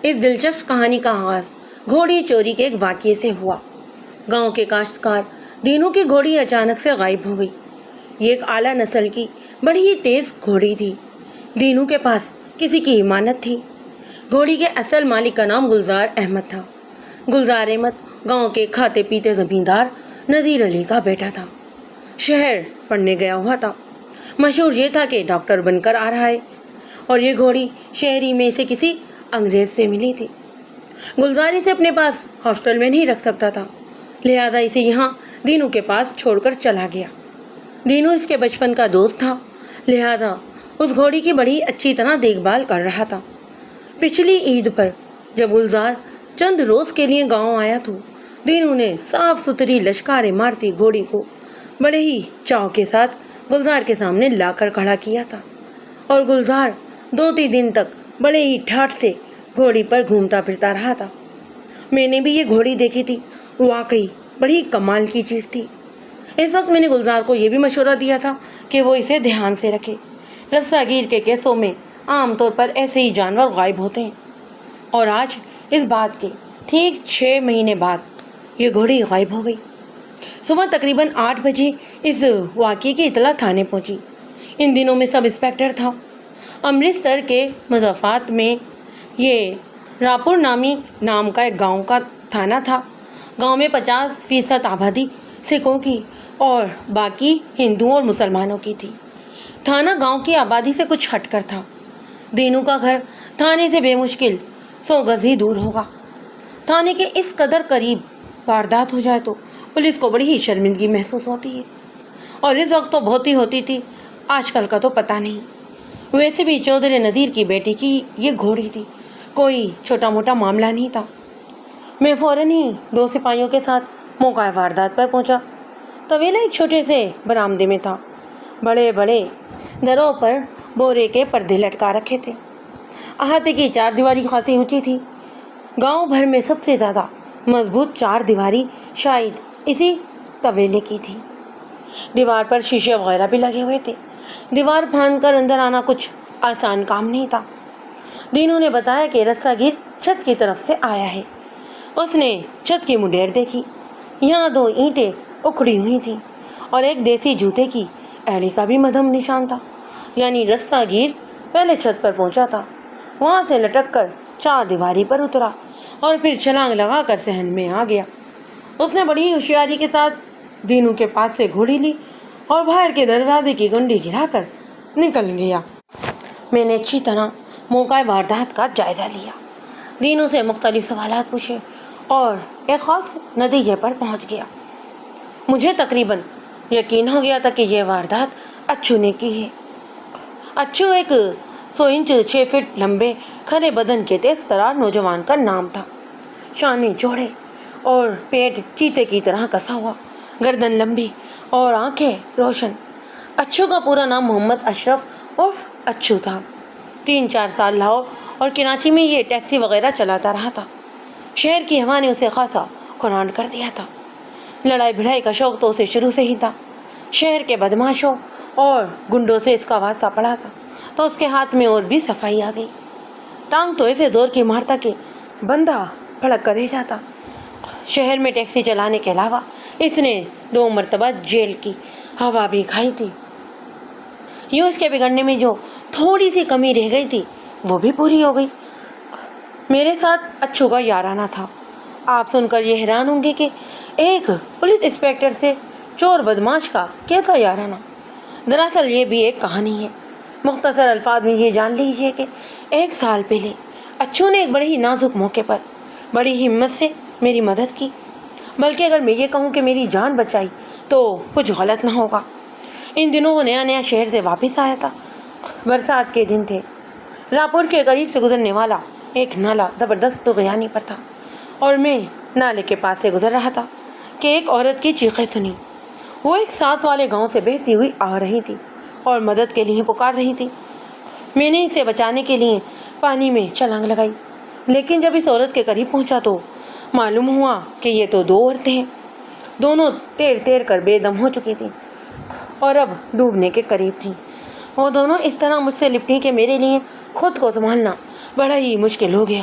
اس دلچسپ کہانی کا آغاز گھوڑی چوری کے ایک واقعے سے ہوا۔ گاؤں کے کاشتکار دینو کی گھوڑی اچانک سے غائب ہو گئی۔ یہ ایک اعلیٰ نسل کی بڑی ہی تیز گھوڑی تھی۔ دینو کے پاس کسی کی امانت تھی۔ گھوڑی کے اصل مالک کا نام گلزار احمد تھا۔ گلزار احمد گاؤں کے کھاتے پیتے زمیندار نذیر علی کا بیٹا تھا۔ شہر پڑھنے گیا ہوا تھا۔ مشہور یہ تھا کہ ڈاکٹر بن کر آ رہا ہے، اور یہ گھوڑی شہری میں سے کسی انگریز سے ملی تھی۔ گلزار اسے اپنے پاس ہاسٹل میں نہیں رکھ سکتا تھا، لہذا اسے یہاں دینو کے پاس چھوڑ کر چلا گیا۔ دینو اس کے بچپن کا دوست تھا، لہذا اس گھوڑی کی بڑی اچھی طرح دیکھ بھال کر رہا تھا۔ پچھلی عید پر جب گلزار چند روز کے لیے گاؤں آیا تو دینو نے صاف ستھری لشکاریں مارتی گھوڑی کو بڑے ہی چاؤ کے ساتھ گلزار کے سامنے لا کر کھڑا کیا تھا، اور گلزار 2-3 دن تک بڑے ہی ٹھاٹھ سے گھوڑی پر گھومتا پھرتا رہا تھا۔ میں نے بھی یہ گھوڑی دیکھی تھی، واقعی بڑی کمال کی چیز تھی۔ اس وقت میں نے گلزار کو یہ بھی مشورہ دیا تھا کہ وہ اسے دھیان سے رکھے۔ رسا گیر کے کیسوں میں عام طور پر ایسے ہی جانور غائب ہوتے ہیں، اور آج اس بات کے ٹھیک 6 مہینے بعد یہ گھوڑی غائب ہو گئی۔ صبح تقریباً 8 بجے اس واقعے کی اطلاع تھانے پہنچی۔ ان دنوں میں سب انسپکٹر تھا۔ امرتسر کے مضافات میں یہ راپور نام کا ایک گاؤں کا تھانہ تھا۔ گاؤں میں 50% آبادی سکھوں کی اور باقی ہندوؤں اور مسلمانوں کی تھی۔ تھانہ گاؤں کی آبادی سے کچھ ہٹ کر تھا۔ دینو کا گھر تھانے سے بے مشکل 100 گز ہی دور ہوگا۔ تھانے کے اس قدر قریب واردات ہو جائے تو پولیس کو بڑی ہی شرمندگی محسوس ہوتی ہے، اور اس وقت تو بہت ہی ہوتی تھی، آج کل کا تو پتہ نہیں۔ ویسے بھی چودھری نذیر کی بیٹی کی یہ گھوڑی تھی، کوئی چھوٹا موٹا معاملہ نہیں تھا۔ میں فوراً ہی 2 سپاہیوں کے ساتھ موقع واردات پر پہنچا۔ طویلہ ایک چھوٹے سے برآمدے میں تھا۔ بڑے بڑے دروں پر بورے کے پردے لٹکا رکھے تھے۔ احاطے کی 4 دیواری خاصی اونچی تھی۔ گاؤں بھر میں سب سے زیادہ مضبوط 4 دیواری شاید اسی طویلے کی تھی۔ دیوار پر شیشے وغیرہ بھی لگے ہوئے تھے۔ دیوار پھاند کر اندر آنا کچھ آسان کام نہیں تھا۔ دینو نے بتایا کہ رسا گیر چھت کی طرف سے آیا ہے۔ اس نے چھت کی منڈیر دیکھی۔ یہاں 2 اینٹیں اکھڑی ہوئی تھیں اور ایک دیسی جوتے کی ایڑی کا بھی مدھم نشان تھا، یعنی رسا گیر پہلے چھت پر پہنچا تھا، وہاں سے لٹک کر 4 دیواری پر اترا اور پھر چھلانگ لگا کر صحن میں آ گیا۔ اس نے بڑی ہوشیاری کے ساتھ دینو کے پاس سے گھوڑی لی اور باہر کے دروازے کی گنڈی گرا کر نکل گیا۔ میں نے اچھی طرح موقع واردات کا جائزہ لیا، دینو سے مختلف سوالات پوچھے اور ایک خاص نتیجے پر پہنچ گیا۔ مجھے تقریباً یقین ہو گیا تھا کہ یہ واردات اچھو نے کی ہے۔ اچھو ایک 100 انچ 6 فٹ لمبے کھرے بدن کے تیز ترار نوجوان کا نام تھا۔ شانے چوڑے اور پیٹ چیتے کی طرح کسا ہوا، گردن لمبی اور آنکھیں روشن۔ اچھو کا پورا نام محمد اشرف عرف اچھو تھا۔ 3-4 سال لاہور اور کراچی میں یہ ٹیکسی وغیرہ چلاتا رہا تھا۔ شہر کی ہوا نے اسے خاصا قرآن کر دیا تھا۔ لڑائی بھڑائی کا شوق تو اسے شروع سے ہی تھا۔ شہر کے بدماشوں اور گنڈوں سے اس کا واسطہ پڑا تھا تو اس کے ہاتھ میں اور بھی صفائی آ گئی۔ ٹانگ تو ایسے زور کی مارتا کہ بندہ پھڑک کر رہ جاتا۔ شہر میں ٹیکسی چلانے کے علاوہ اس نے 2 مرتبہ جیل کی ہوا بھی کھائی تھی۔ یوں اس کے بگڑنے میں جو تھوڑی سی کمی رہ گئی تھی وہ بھی پوری ہو گئی۔ میرے ساتھ اچھو کا یارانہ تھا۔ آپ سن کر یہ حیران ہوں گے کہ ایک پولیس انسپکٹر سے چور بدماش کا کیسا یارانہ؟ دراصل یہ بھی ایک کہانی ہے۔ مختصر الفاظ میں یہ جان لیجیے کہ 1 سال پہلے اچھو نے ایک بڑے ہی نازک موقع پر بڑی ہمت سے میری مدد کی، بلکہ اگر میں یہ کہوں کہ میری جان بچائی تو کچھ غلط نہ ہوگا۔ ان دنوں وہ نیا شہر سے واپس آیا تھا۔ برسات کے دن تھے۔ راپور کے قریب سے گزرنے والا ایک نالا زبردست طغیانی پر تھا، اور میں نالے کے پاس سے گزر رہا تھا کہ ایک عورت کی چیخیں سنی۔ وہ ایک ساتھ والے گاؤں سے بہتی ہوئی آ رہی تھی اور مدد کے لیے پکار رہی تھی۔ میں نے اسے بچانے کے لیے پانی میں چھلانگ لگائی، لیکن جب اس عورت کے قریب پہنچا تو معلوم ہوا کہ یہ تو 2 عورتیں ہیں۔ دونوں تیر تیر کر بے دم ہو چکی تھیں اور اب ڈوبنے کے قریب تھیں۔ وہ دونوں اس طرح مجھ سے لپٹی کہ میرے لیے خود کو سنبھالنا بڑا ہی مشکل ہو گیا،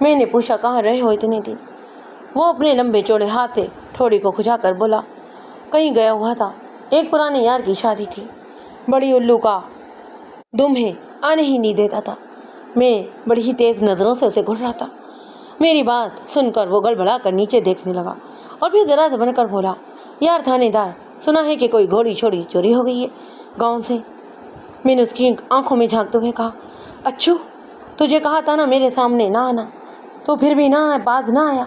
میں نے پوچھا کہاں رہے ہو اتنے دن؟ وہ اپنے لمبے چوڑے ہاتھ سے ٹھوڑی کو کھجا کر بولا کہیں گیا ہوا تھا، ایک پرانے یار کی شادی تھی، بڑی الو کا دم ہے، آنے ہی نہیں دیتا تھا۔ میں بڑی ہی تیز نظروں سے اسے گھور رہا تھا۔ میری بات سن کر وہ گڑبڑا کر نیچے دیکھنے لگا اور پھر ذرا بن کر بولا یار تھانے دار، سنا ہے کہ کوئی گھوڑی چھوڑی چوری ہو گئی ہے گاؤں سے۔ میں نے اس کی آنکھوں میں جھانکتے ہوئے کہا اچھو، تجھے کہا تھا نا میرے سامنے نہ آنا، تو پھر بھی نہ باز نہ آیا،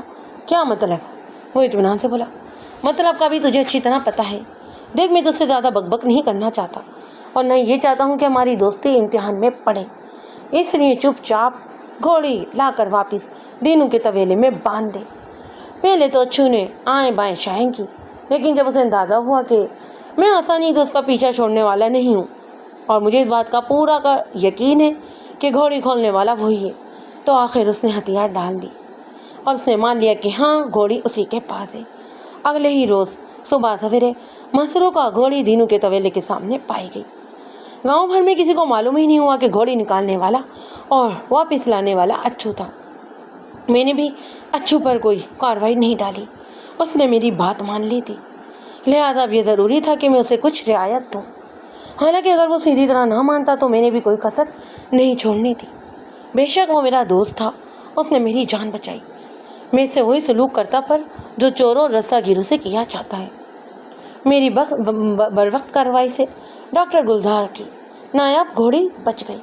کیا مطلب؟ وہ اطمینان سے بولا مطلب کا بھی تجھے اچھی طرح پتہ ہے۔ دیکھ میں تجھ سے زیادہ بک بک نہیں کرنا چاہتا اور نہ یہ چاہتا ہوں کہ ہماری دوستی امتحان میں پڑے، اس لیے چپ چاپ گھوڑی لا کر واپس دینوں کے طویلے میں باندھ دے۔ پہلے تو اچھو نے آئیں بائیں شائیں کی، لیکن جب اسے اندازہ ہوا کہ میں آسانی سے اس کا پیچھا چھوڑنے والا نہیں ہوں اور مجھے اس بات کا پورا کا یقین ہے کہ گھوڑی کھولنے والا وہی ہے، تو آخر اس نے ہتھیار ڈال دی اور اس نے مان لیا کہ ہاں گھوڑی اسی کے پاس ہے۔ اگلے ہی روز صبح سویرے مسرو کا گھوڑی دینوں کے طویلے کے سامنے پائی گئی۔ گاؤں بھر میں کسی کو معلوم ہی نہیں ہوا کہ گھوڑی نکالنے والا اور واپس لانے والا اچھو تھا۔ میں نے بھی اچھو پر کوئی کارروائی نہیں ڈالی، اس نے میری بات مان لی تھی، لہٰذا اب یہ ضروری تھا کہ میں اسے کچھ رعایت دوں۔ حالانکہ اگر وہ سیدھی طرح نہ مانتا تو میں نے بھی کوئی کسر نہیں چھوڑنی تھی۔ بے شک وہ میرا دوست تھا، اس نے میری جان بچائی۔ میں اس سے وہی سلوک کرتا پر جو چوروں اور رسا گیروں سے کیا جاتا ہے۔ میری بروقت کارروائی سے ڈاکٹر گلزار کی نایاب گھوڑی بچ گئی،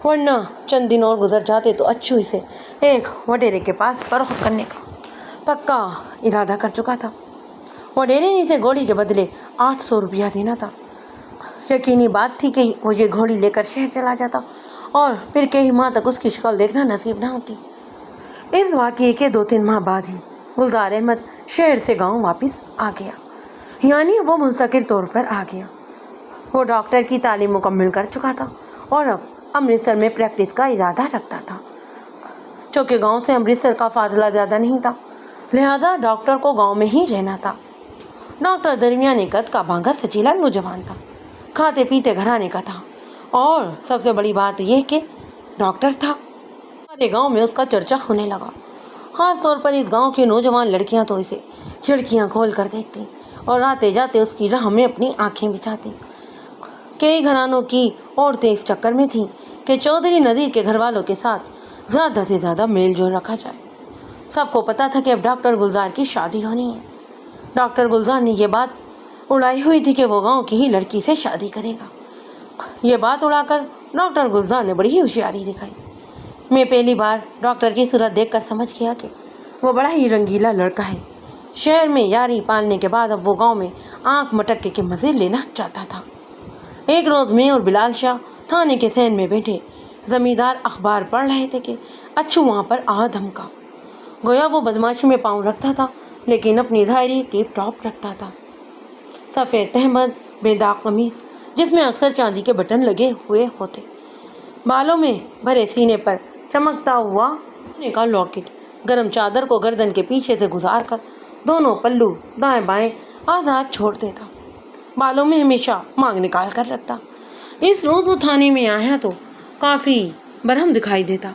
ورنہ چند دن اور گزر جاتے تو اچھو اسے ایک وڈیرے کے پاس فروخت کرنے کا پکا ارادہ کر چکا تھا۔ وڈیرے نے اسے گھوڑی کے بدلے 800 روپیہ دینا تھا۔ یقینی بات تھی کہ وہ یہ گھوڑی لے کر شہر چلا جاتا اور پھر کئی ماہ تک اس کی شکل دیکھنا نصیب نہ ہوتی۔ اس واقعے کے 2-3 ماہ بعد ہی گلزار احمد شہر سے گاؤں واپس آ گیا، یعنی وہ مستقل طور پر آ گیا۔ وہ ڈاکٹر کی تعلیم مکمل کر چکا تھا اور اب امرتسر میں پریکٹس کا ارادہ رکھتا تھا۔ چونکہ گاؤں سے امرتسر کا فاصلہ زیادہ نہیں تھا، لہذا ڈاکٹر کو گاؤں میں ہی رہنا تھا۔ ڈاکٹر درمیانے قد کا بانگا سچیلا نوجوان تھا، کھاتے پیتے گھرانے کا تھا، اور سب سے بڑی بات یہ کہ ڈاکٹر تھا۔ ہمارے گاؤں میں اس کا چرچا ہونے لگا، خاص طور پر اس گاؤں کی نوجوان لڑکیاں تو اسے کھڑکیاں کھول کر دیکھتی اور آتے جاتے اس کی راہ میں اپنی آنکھیں بچھاتی۔ کئی گھرانوں کی عورتیں اس چکر میں تھیں کہ چودھری نذیر کے گھر والوں کے ساتھ زیادہ سے زیادہ میل جول رکھا جائے۔ سب کو پتا تھا کہ اب ڈاکٹر گلزار کی شادی ہونی ہے۔ ڈاکٹر گلزار نے یہ بات اڑائی ہوئی تھی کہ وہ گاؤں کی ہی لڑکی سے شادی کرے گا۔ یہ بات اڑا کر ڈاکٹر گلزار نے بڑی ہی ہوشیاری دکھائی۔ میں پہلی بار ڈاکٹر کی صورت دیکھ کر سمجھ گیا کہ وہ بڑا ہی رنگیلا لڑکا ہے۔ شہر میں یاری پالنے کے بعد اب وہ گاؤں میں آنکھ مٹکے کے مزے لینا چاہتا تھا۔ ایک روز میں اور بلال شاہ تھانے کے سین میں بیٹھے زمیندار اخبار پڑھ رہے تھے کہ اچھو وہاں پر آ دھمکا۔ گویا وہ بدماشی میں پاؤں رکھتا تھا لیکن اپنی ظاہری ٹیپ ٹاپ رکھتا تھا۔ سفید تہمد، بے داغ قمیص جس میں اکثر چاندی کے بٹن لگے ہوئے ہوتے، بالوں میں بھرے سینے پر چمکتا ہوا سونے کا لاکٹ، گرم چادر کو گردن کے پیچھے سے گزار کر دونوں پلو دائیں بائیں آزاد چھوڑ دیتا، بالوں میں ہمیشہ مانگ نکال کر رکھتا۔ اس روز وہ تھانے میں آیا تو کافی برہم دکھائی دیتا۔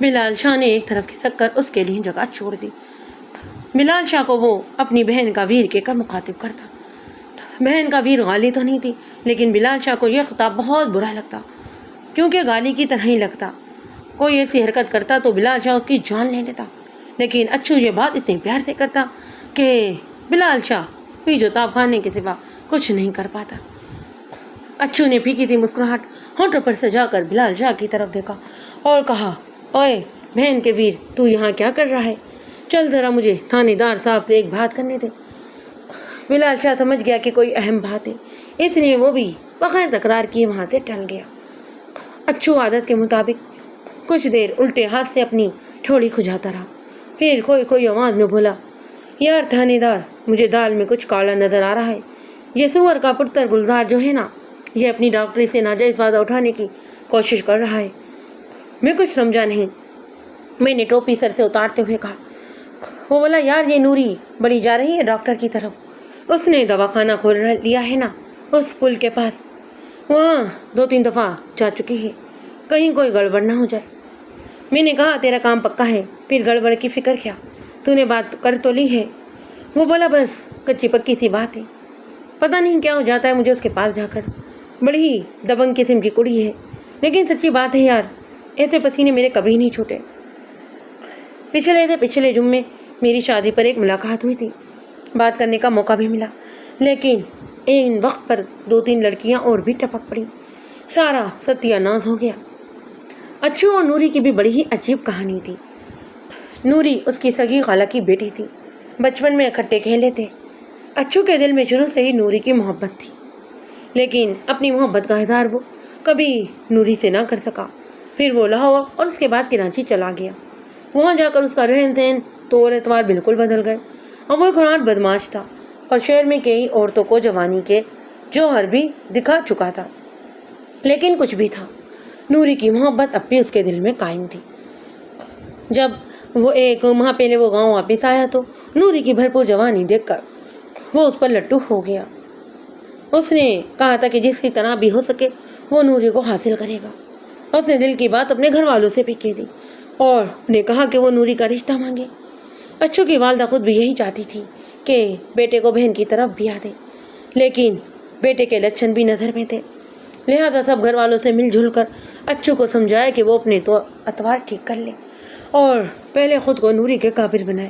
بلال شاہ نے ایک طرف کھسک کر اس کے لیے جگہ چھوڑ دی۔ بلال شاہ کو وہ اپنی بہن کا ویر کہہ کر مخاطب کرتا۔ بہن کا ویر غالی تو نہیں تھی، لیکن بلال شاہ کو یہ خطاب بہت برا لگتا، کیونکہ گالی کی طرح ہی لگتا۔ کوئی ایسی حرکت کرتا تو بلال شاہ اس کی جان لے لیتا، لیکن اچھو یہ بات اتنے پیار سے کرتا کہ بلال شاہ پیچ و تاب کھانے کے سوا کچھ نہیں کر پاتا۔ اچھو نے پھیکی سی مسکراہٹ ہونٹوں پر سجا کر بلال شاہ کی طرف دیکھا اور کہا، اوئے بہن کے ویر، تو یہاں کیا کر رہا ہے؟ چل ذرا مجھے تھانے دار صاحب سے ایک بات کرنے دے۔ بلال شاہ سمجھ گیا کہ کوئی اہم بات ہے، اس لیے وہ بھی بغیر تکرار کیے وہاں سے ٹل گیا۔ اچھو عادت کے مطابق کچھ دیر الٹے ہاتھ سے اپنی ٹھوڑی کھجاتا رہا، پھر کوئی آواز میں بولا، یار تھانے دار، مجھے دال میں کچھ کالا نظر آ رہا ہے۔ یہ سور کا پتر گلزار جو ہے نا، یہ اپنی ڈاکٹری سے ناجائز فائدہ اٹھانے کی کوشش کر رہا ہے۔ میں کچھ سمجھا نہیں، میں نے ٹوپی سر سے اتارتے ہوئے کہا۔ وہ بولا، یار یہ نوری بڑی جا رہی ہے ڈاکٹر کی طرف، اس نے دواخانہ کھول لیا ہے نا اس پل کے پاس، وہاں 2-3 دفعہ جا چکی ہے، کہیں کوئی گڑبڑ نہ ہو جائے۔ میں نے کہا تیرا کام پکا ہے، پھر گڑبڑ کی فکر کیا، تو نے بات کر تو لی ہے۔ وہ بولا بس کچی پکی سی بات ہے، پتہ نہیں کیا ہو جاتا ہے مجھے اس کے پاس جا کر، بڑی ہی دبنگ قسم کی کڑی ہے، لیکن سچی بات ہے یار، ایسے پسینے میرے کبھی نہیں چھوٹے۔ پچھلے جمعے میری شادی پر ایک ملاقات ہوئی تھی، بات کرنے کا موقع بھی ملا، لیکن ان وقت پر 2-3 لڑکیاں اور بھی ٹپک پڑیں، سارا ستیہ ناز ہو گیا۔ اچھو اور نوری کی بھی بڑی ہی عجیب کہانی تھی۔ نوری اس کی سگی خالہ کی بیٹی تھی، بچپن میں اکٹھے کھیلے تھے۔ اچھو کے دل میں شروع سے ہی نوری کی محبت تھی، لیکن اپنی محبت کا اظہار وہ کبھی نوری سے نہ کر سکا۔ پھر وہ لاہور اور اس کے بعد کراچی چلا گیا۔ وہاں جا کر اس کا رہن سہن طور اتوار بالکل بدل گئے، اور وہ ایک خناٹ بدماش تھا، اور شہر میں کئی عورتوں کو جوانی کے جوہر بھی دکھا چکا تھا۔ لیکن کچھ بھی تھا، نوری کی محبت اب بھی اس کے دل میں قائم تھی۔ جب وہ ایک ماہ پہلے وہ گاؤں واپس آیا تو نوری کی بھرپور جوانی دیکھ کر وہ اس پر لٹو ہو گیا۔ اس نے کہا تھا کہ جس کی طرح بھی ہو سکے وہ نوری کو حاصل کرے گا۔ اس نے دل کی بات اپنے گھر والوں سے بھی کی تھی، اور نے کہا کہ وہ نوری کا رشتہ مانگے۔ اچھو کی والدہ خود بھی یہی چاہتی تھی کہ بیٹے کو بہن کی طرف بیاہ دے، لیکن بیٹے کے لچھن بھی نظر میں تھے، لہذا سب گھر والوں سے مل جل کر اچھو کو سمجھایا کہ وہ اپنے تو اتوار ٹھیک کر لے اور پہلے خود کو نوری کے قابل بنائے۔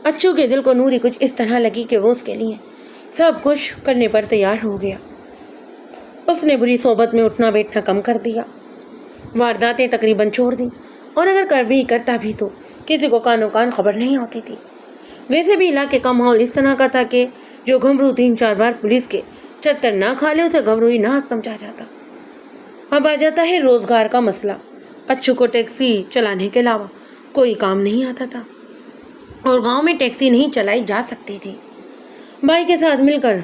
اچھو کے دل کو نوری کچھ اس طرح لگی کہ وہ اس کے لیے سب کچھ کرنے پر تیار ہو گیا۔ اس نے بری صحبت میں اٹھنا بیٹھنا کم کر دیا، وارداتیں تقریباً چھوڑ دیں، اور اگر کر بھی کرتا بھی تو کسی کو کانوں کان خبر نہیں ہوتی تھی۔ ویسے بھی علاقے کا ماحول اس طرح کا تھا کہ جو گھمرو 3-4 بار پولیس کے چتر نہ کھا لے اسے گھمرو ہی نہ سمجھا جاتا۔ اب آ جاتا ہے روزگار کا مسئلہ۔ اچھو کو ٹیکسی چلانے کے علاوہ کوئی کام نہیں آتا تھا، اور گاؤں میں ٹیکسی نہیں چلائی جا سکتی تھی۔ بھائی کے ساتھ مل کر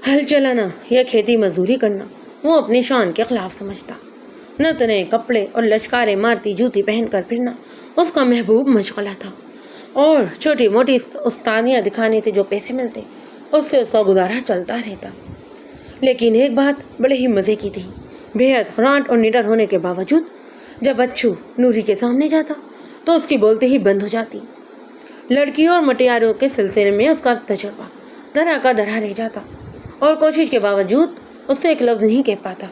ہل چلانا یا کھیتی مزدوری کرنا وہ اپنی شان کے خلاف سمجھتا۔ نت نئے کپڑے اور لشکاریں مارتی جوتی پہن کر پھرنا اس کا محبوب مشغلہ تھا، اور چھوٹی موٹی استادیاں دکھانے سے جو پیسے ملتے اس سے اس کا گزارا چلتا رہتا۔ لیکن ایک بات بڑے ہی مزے کی تھی، بے حد خناٹ اور نڈر ہونے کے باوجود جب اچھو نوری کے سامنے جاتا تو اس کی بولتے ہی بند ہو جاتی۔ لڑکیوں اور مٹیاروں کے سلسلے میں اس کا تجربہ درا کا درا رہ جاتا، اور کوشش کے باوجود اس سے ایک لفظ نہیں کہہ پاتا۔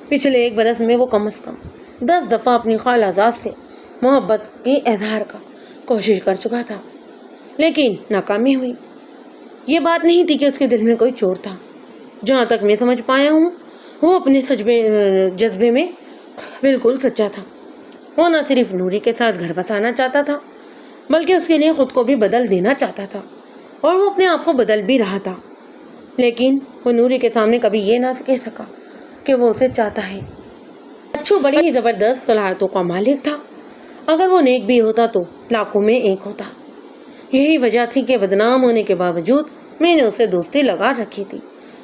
پچھلے 1 برس میں وہ کم از کم 10 دفعہ اپنی خالہ زاد سے محبت کی اظہار کا کوشش کر چکا تھا، لیکن ناکامی ہوئی۔ یہ بات نہیں تھی کہ اس کے دل میں کوئی چور تھا، جہاں تک میں سمجھ پایا ہوں وہ اپنے جذبے میں بالکل سچا تھا۔ وہ نہ صرف نوری کے ساتھ گھر بسانا چاہتا تھا بلکہ اس کے لیے خود کو بھی بدل دینا چاہتا تھا، اور وہ اپنے آپ کو بدل بھی رہا تھا، لیکن وہ نوری کے سامنے کبھی یہ نہ کہہ سکا کہ وہ اسے چاہتا ہے۔ اچھو بڑی ہی زبردست صلاحیتوں کا مالک تھا، اگر وہ نیک بھی ہوتا تو لاکھوں میں ایک ہوتا۔ یہی وجہ تھی کہ بدنام ہونے کے باوجود میں نے اسے دوستی لگا رکھی تھی،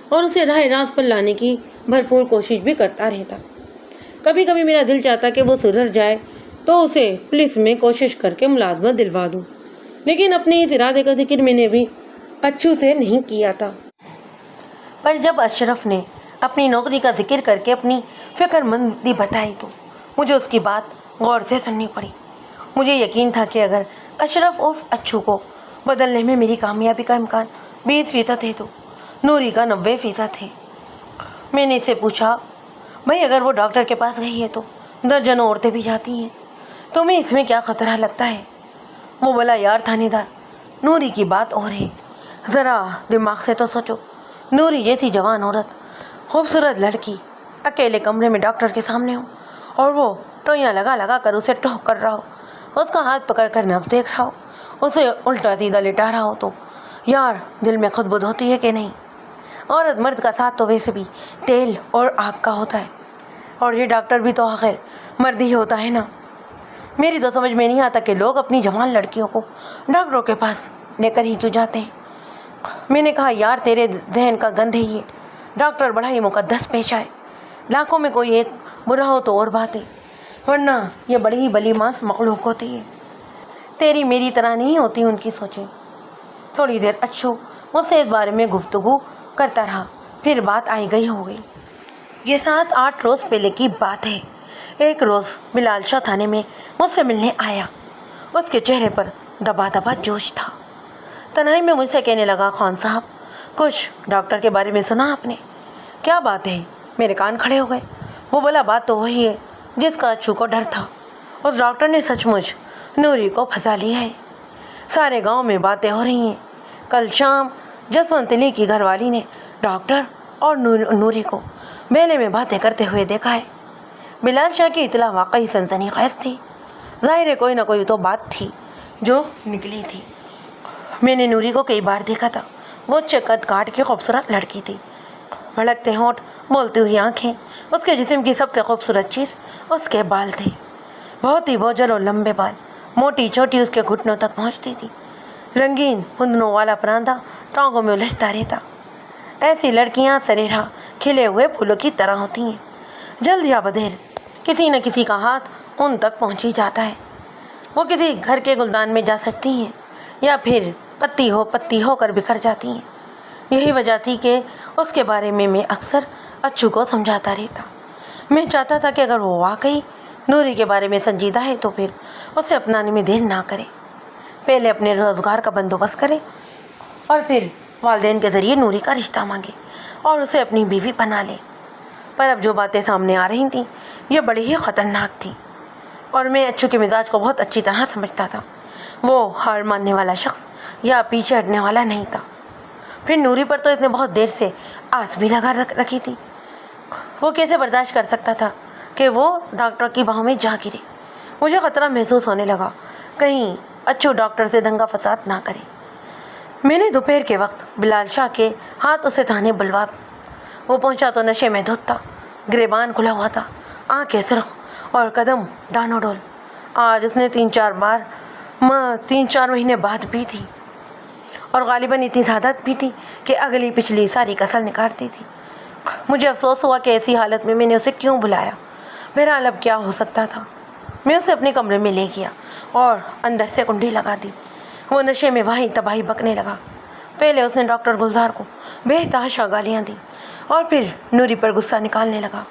اور اسے راہ راست پر لانے کی بھرپور کوشش بھی کرتا رہتا۔ کبھی کبھی میرا دل چاہتا کہ وہ سدھر جائے تو اسے پولیس میں کوشش کر کے ملازمت دلوا دوں، لیکن اپنے اس ارادے کا ذکر میں نے بھی اچھو سے نہیں کیا تھا۔ پر جب اشرف نے اپنی نوکری کا ذکر کر کے اپنی فکر مندی بتائی تو مجھے اس کی بات غور سے سننی پڑی۔ مجھے یقین تھا کہ اگر اشرف عرف اچھو کو بدلنے میں میری کامیابی کا امکان 20% ہے تو نوری کا 90% ہے۔ میں نے اس سے پوچھا، بھائی اگر وہ ڈاکٹر کے پاس گئی ہے تو درجنوں عورتیں بھی جاتی ہیں، تمہیں اس میں کیا خطرہ لگتا ہے؟ وہ بولا، یار تھانے دار، نوری کی بات اور ہے، ذرا دماغ سے تو سوچو۔ نوری جیسی جوان عورت، خوبصورت لڑکی، اکیلے کمرے میں ڈاکٹر کے سامنے ہو، اور وہ ٹوئیاں لگا لگا کر اسے ٹوک کر رہا ہو، اس کا ہاتھ پکڑ کر نبض دیکھ رہا ہو، اسے الٹا سیدھا لٹا رہا ہو، تو یار دل میں خود بدھ ہوتی ہے کہ نہیں؟ عورت مرد کا ساتھ تو ویسے بھی تیل اور آگ کا ہوتا ہے، اور یہ ڈاکٹر بھی تو آخر مرد ہی ہوتا ہے نا۔ میری تو سمجھ میں نہیں آتا کہ لوگ اپنی جوان لڑکیوں کو ڈاکٹروں کے پاس لے کر ہی کیوں جاتے ہیں۔ میں نے کہا، یار تیرے ذہن کا گند ہے یہ، ڈاکٹر بڑا ہی مقدس پیشہ ہے، لاکھوں میں کوئی ایک برا ہو تو اور بات ہے، ورنہ یہ بڑی ہی بلی ماس مخلوق ہوتی ہے، تیری میری طرح نہیں ہوتی ان کی سوچیں۔ تھوڑی دیر اچھو مجھ سے اس بارے میں گفتگو کرتا رہا، پھر بات آئی گئی ہو گئی۔ یہ 7-8 روز پہلے کی بات ہے ایک روز بلال شاہ تھانے میں مجھ سے ملنے آیا۔ اس کے چہرے پر دبا دبا جوش تھا۔ تنہائی میں مجھ سے کہنے لگا، خان صاحب کچھ ڈاکٹر کے بارے میں سنا آپ نے؟ کیا بات ہے؟ میرے کان کھڑے ہو گئے۔ وہ بولا، بات تو وہی ہے جس کا اچھو کو ڈر تھا۔ اس ڈاکٹر نے سچ مچ نوری کو پھنسا لیا ہے۔ سارے گاؤں میں باتیں ہو رہی ہیں۔ کل شام جسونت علی کی گھر والی نے ڈاکٹر اور نوری کو میلے میں باتیں کرتے ہوئے دیکھا ہے۔ بلال شاہ کی اطلاع واقعی سنسنی خیز تھی۔ ظاہر ہے کوئی نہ کوئی تو بات تھی جو نکلی تھی۔ میں نے نوری کو کئی بار دیکھا تھا۔ وہ قد کاٹ کی خوبصورت لڑکی تھی۔ بھڑکتے ہونٹ، بولتی ہوئی آنکھیں۔ اس کے جسم کی سب سے خوبصورت چیز اس کے بال تھے۔ بہت ہی بوجھل اور لمبے بال، موٹی چھوٹی اس کے گھٹنوں تک پہنچتی تھی۔ رنگین پھندنوں والا پراندہ ٹانگوں میں الجھتا رہتا۔ ایسی لڑکیاں سریرا کھلے ہوئے پھولوں کی طرح ہوتی ہیں۔ جلد یا بدیر کسی نہ کسی کا ہاتھ ان تک پہنچ ہی جاتا ہے۔ وہ کسی گھر کے گلدان میں جا سکتی ہیں یا پھر پتی ہو کر بکھر جاتی ہیں۔ یہی وجہ تھی کہ اس کے بارے میں اکثر اچھو کو سمجھاتا رہتا۔ میں چاہتا تھا کہ اگر وہ واقعی نوری کے بارے میں سنجیدہ ہے تو پھر اسے اپنانے میں دیر نہ کرے، پہلے اپنے روزگار کا بندوبست کرے اور پھر والدین کے ذریعے نوری کا رشتہ مانگے اور اسے اپنی بیوی بنا لے۔ پر اب جو باتیں سامنے آ رہی تھیں یہ بڑی ہی خطرناک تھیں، اور میں اچھو کے مزاج کو بہت اچھی طرح سمجھتا تھا۔ وہ ہار ماننے والا شخص یا پیچھے ہٹنے والا نہیں تھا۔ پھر نوری پر تو اس نے بہت دیر سے آس بھی لگا رکھی تھی۔ وہ کیسے برداشت کر سکتا تھا کہ وہ ڈاکٹر کی باہوں میں جا گرے؟ مجھے خطرہ محسوس ہونے لگا کہیں اچھو ڈاکٹر سے دنگا فساد نہ کرے۔ میں نے دوپہر کے وقت بلال شاہ کے ہاتھ اسے تھانے بلوا۔ وہ پہنچا تو نشے میں دھت تھا، گریبان کھلا ہوا تھا، آنکھیں سرخ اور قدم ڈانو ڈول۔ آج اس نے تین چار مہینے بعد بھی تھی، اور غالباً اتنی زیادت بھی تھی کہ اگلی پچھلی ساری کسل نکالتی تھی۔ مجھے افسوس ہوا کہ ایسی حالت میں نے اسے کیوں بلایا۔ بہرحال اب کیا ہو سکتا تھا؟ میں اسے اپنے کمرے میں لے گیا اور اندر سے کنڈی لگا دی۔ وہ نشے میں واہی تباہی بکنے لگا۔ پہلے اس نے ڈاکٹر گلزار کو بے تحاشا گالیاں دی اور پھر نوری پر غصہ نکالنے لگا۔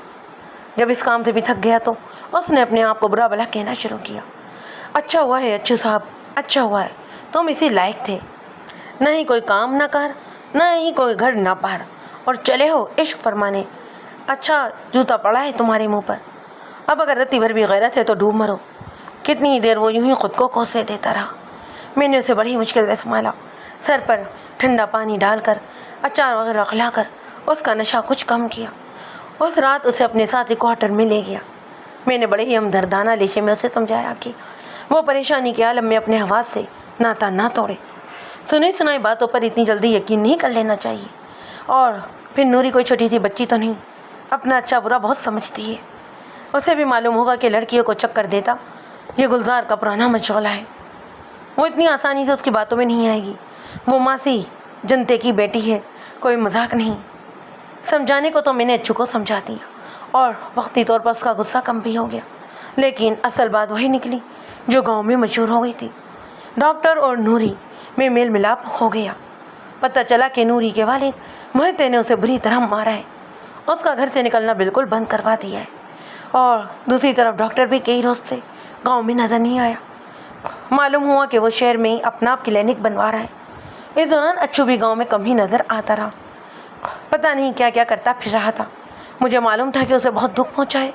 جب اس کام سے بھی تھک گیا تو اس نے اپنے آپ کو برا بھلا کہنا شروع کیا۔ اچھا ہوا ہے اچھو صاحب، اچھا ہوا ہے، تم اسی لائق تھے۔ نہ ہی کوئی کام نہ کر، نہ ہی کوئی گھر نہ پار، اور چلے ہو عشق فرمانے۔ اچھا جوتا پڑا ہے تمہارے منہ پر۔ اب اگر رتی بھر بھی غیرت ہے تو ڈوب مرو۔ کتنی ہی دیر وہ یوں ہی خود کو کوسے دیتا رہا۔ میں نے اسے بڑی مشکل سے سنبھالا، سر پر ٹھنڈا پانی ڈال کر، اچار وغیرہ کھلا کر اس کا نشہ کچھ کم کیا۔ اس رات اسے اپنے ساتھ کوارٹر میں لے گیا۔ میں نے بڑے ہی ہمدردانہ لہجے میں اسے سمجھایا کہ وہ پریشانی کے عالم میں اپنے حواس سے ناتا نہ توڑے۔ سنی سنائی باتوں پر اتنی جلدی یقین نہیں کر لینا چاہیے۔ اور پھر نوری کوئی چھوٹی سی بچی تو نہیں، اپنا اچھا برا بہت سمجھتی ہے۔ اسے بھی معلوم ہوگا کہ لڑکیوں کو چکر دیتا یہ گلزار کا پرانا مشغلہ ہے۔ وہ اتنی آسانی سے اس کی باتوں میں نہیں آئے گی۔ وہ ماسی جنتے کی بیٹی ہے، کوئی مذاق نہیں۔ سمجھانے کو تو میں نے اچھو کو سمجھا دیا اور وقتی طور پر اس کا غصہ کم بھی ہو گیا، لیکن اصل بات وہی نکلی جو گاؤں میں مشہور ہو گئی تھی۔ ڈاکٹر اور نوری میں میل ملاپ ہو گیا۔ پتہ چلا کہ نوری کے والد محتے نے اسے بری طرح مارا ہے، اس کا گھر سے نکلنا بالکل بند کروا دیا ہے، اور دوسری طرف ڈاکٹر بھی کئی روز سے گاؤں میں نظر نہیں آیا۔ معلوم ہوا کہ وہ شہر میں ہی اپنا کلینک بنوا رہا ہے۔ اس دوران اچھو بھی گاؤں میں کم ہی نظر آتا رہا۔ پتہ نہیں کیا کیا کرتا پھر رہا تھا۔ مجھے معلوم تھا کہ اسے بہت دکھ پہنچا ہے۔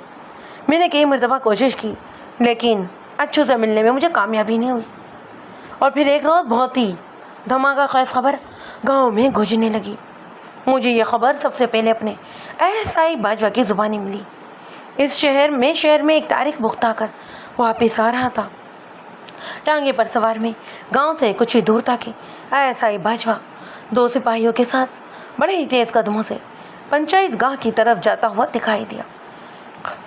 میں نے کئی مرتبہ کوشش کی لیکن اچھو سے ملنے میں مجھے کامیابی نہیں ہوئی۔ اور پھر ایک روز بہت ہی دھماکہ خیز خبر گاؤں میں گونجنے لگی۔ مجھے یہ خبر سب سے پہلے اپنے احسائی باجوہ کی زبانی ملی۔ اس شہر میں ایک تاریخ بختہ کر واپس آ رہا تھا۔ ٹانگے پر سوار میں گاؤں سے کچھ ہی دور تک احسائی باجوہ 2 سپاہیوں کے ساتھ بڑے ہی تیز قدموں سے پنچایت گاہ کی طرف جاتا ہوا دکھائی دیا۔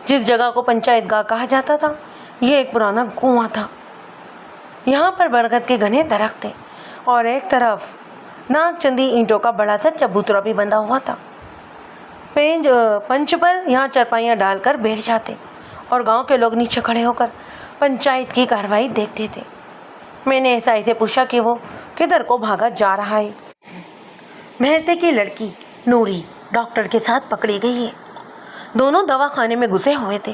جس جگہ کو پنچایت گاہ کہا جاتا تھا یہ ایک پرانا کنواں تھا۔ یہاں پر برگد کے گھنے درخت تھے اور ایک طرف ناگ چندی اینٹوں کا بڑا سا چبوترا بھی بندھا ہوا تھا۔ پنچ پر یہاں چرپائیاں ڈال کر بیٹھ جاتے اور گاؤں کے لوگ نیچے کھڑے ہو کر پنچایت کی کارروائی دیکھتے تھے۔ میں نے احسائی سے پوچھا کہ وہ کدھر کو بھاگا جا رہا ہے۔ محتے کی لڑکی نوری ڈاکٹر کے ساتھ پکڑی گئی ہے۔ دونوں دوا خانے میں گھسے ہوئے تھے۔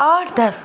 8-10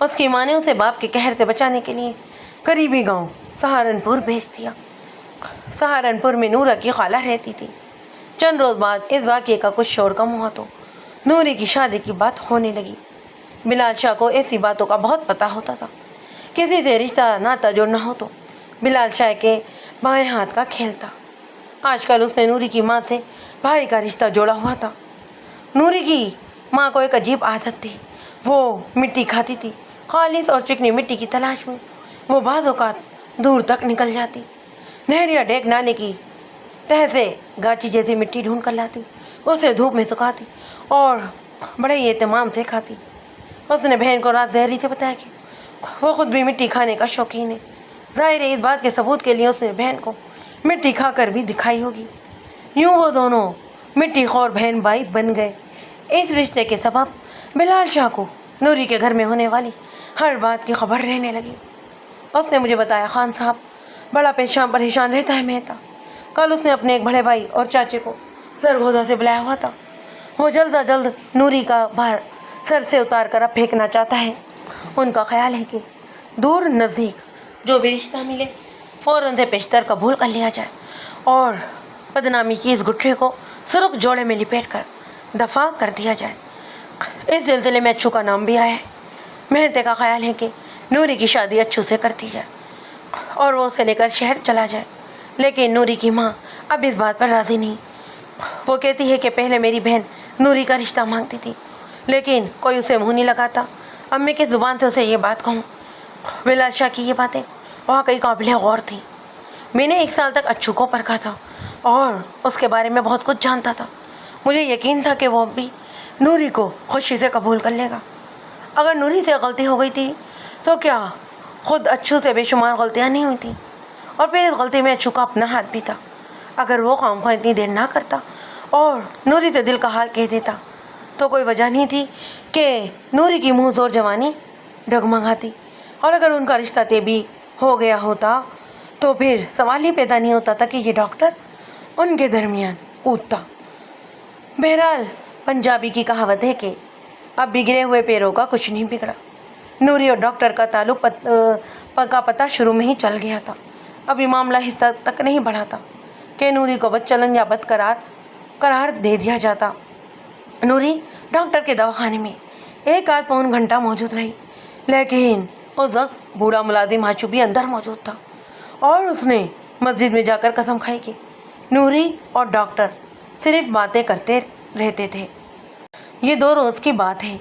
اس کی ماں نے اسے باپ کے قہر سے بچانے کے لیے قریبی گاؤں سہارنپور بھیج دیا۔ سہارنپور میں نورا کی خالہ رہتی تھی۔ چند روز بعد اس واقعے کا کچھ شور کم ہوا تو نوری کی شادی کی بات ہونے لگی۔ بلال شاہ کو ایسی باتوں کا بہت پتہ ہوتا تھا۔ کسی سے رشتہ ناتا جوڑنا ہو تو بلال شاہ کے بائیں ہاتھ کا کھیل تھا۔ آج کل اس نے نوری کی ماں سے بھائی کا رشتہ جوڑا ہوا تھا۔ نوری کی ماں کو ایک عجیب عادت تھی، وہ مٹی کھاتی تھی۔ خالص اور چکنی مٹی کی تلاش میں وہ بعض اوقات دور تک نکل جاتی، نہر یا ڈیک نالے کی تہ سے گاچی جیسی مٹی ڈھونڈ کر لاتی، اسے دھوپ میں سکھاتی اور بڑے ہی اہتمام سے کھاتی۔ اس نے بہن کو رات زہری سے بتایا کہ وہ خود بھی مٹی کھانے کا شوقین ہے۔ ظاہر ہے اس بات کے ثبوت کے لیے اس نے بہن کو مٹی کھا کر بھی دکھائی ہوگی۔ یوں وہ دونوں مٹی خور بہن بھائی بن گئے۔ اس رشتے کے سبب بلال شاہ کو نوری کے گھر میں ہونے والی ہر بات کی خبر رہنے لگی۔ اس نے مجھے بتایا، خان صاحب بڑا پریشان رہتا ہے مہتا۔ کل اس نے اپنے ایک بڑے بھائی اور چاچے کو سرگودا سے بلایا ہوا تھا۔ وہ جلد از جلد نوری کا بھار سر سے اتار کر اب پھینکنا چاہتا ہے۔ ان کا خیال ہے کہ دور نزدیک جو بھی رشتہ ملے فوراً سے پیشتر قبول کر لیا جائے اور بدنامی کی اس گٹھری کو سرخ جوڑے میں لپیٹ کر دفع کر دیا جائے۔ اس سلسلے میں اچھو کا نام بھی آیا ہے۔ مہتے کا خیال ہے کہ نوری کی شادی اچھو سے کرتی جائے اور وہ اسے لے کر شہر چلا جائے، لیکن نوری کی ماں اب اس بات پر راضی نہیں۔ وہ کہتی ہے کہ پہلے میری بہن نوری کا رشتہ مانگتی تھی، لیکن کوئی اسے منہ نہیں لگاتا۔ اب میں کس زبان سے اسے یہ بات کہوں؟ بلال شاہ کی یہ باتیں واقعی قابل غور تھیں۔ میں نے 1 سال تک اچھو کو پرکھا تھا اور اس کے بارے میں بہت کچھ جانتا تھا۔ مجھے یقین تھا کہ وہ اب بھی نوری کو خوشی سے قبول کر لے گا۔ اگر نوری سے غلطی ہو گئی تھی تو کیا خود اچھو سے بے شمار غلطیاں نہیں ہوئی تھیں؟ اور پھر اس غلطی میں اچھو کا اپنا ہاتھ بھی تھا۔ اگر وہ خواہ اتنی دیر نہ کرتا اور نوری سے دل کا حال کہہ دیتا تو کوئی وجہ نہیں تھی کہ نوری کی منہ زور جوانی ڈگمگاتی، اور اگر ان کا رشتہ طے بھی ہو گیا ہوتا تو پھر سوال ہی پیدا نہیں ہوتا تھا کہ یہ ڈاکٹر ان کے درمیان کودتا۔ بہرحال پنجابی کی کہاوت ہے کہ اب بگڑے ہوئے پیروں کا کچھ نہیں بگڑا۔ نوری اور ڈاکٹر کا تعلق کا پتہ شروع میں ہی چل گیا تھا۔ ابھی معاملہ حصہ تک نہیں بڑھا تھا کہ نوری کو بدچلن یا قرار دے دیا جاتا۔ نوری ڈاکٹر کے دواخانے میں 1 پون گھنٹہ موجود رہی، لیکن اس وقت بوڑھا ملازم ہاچو بھی اندر موجود تھا اور اس نے مسجد میں جا کر قسم کھائی کہ نوری اور ڈاکٹر صرف باتیں کرتے رہتے تھے۔ یہ 2 روز کی بات ہے۔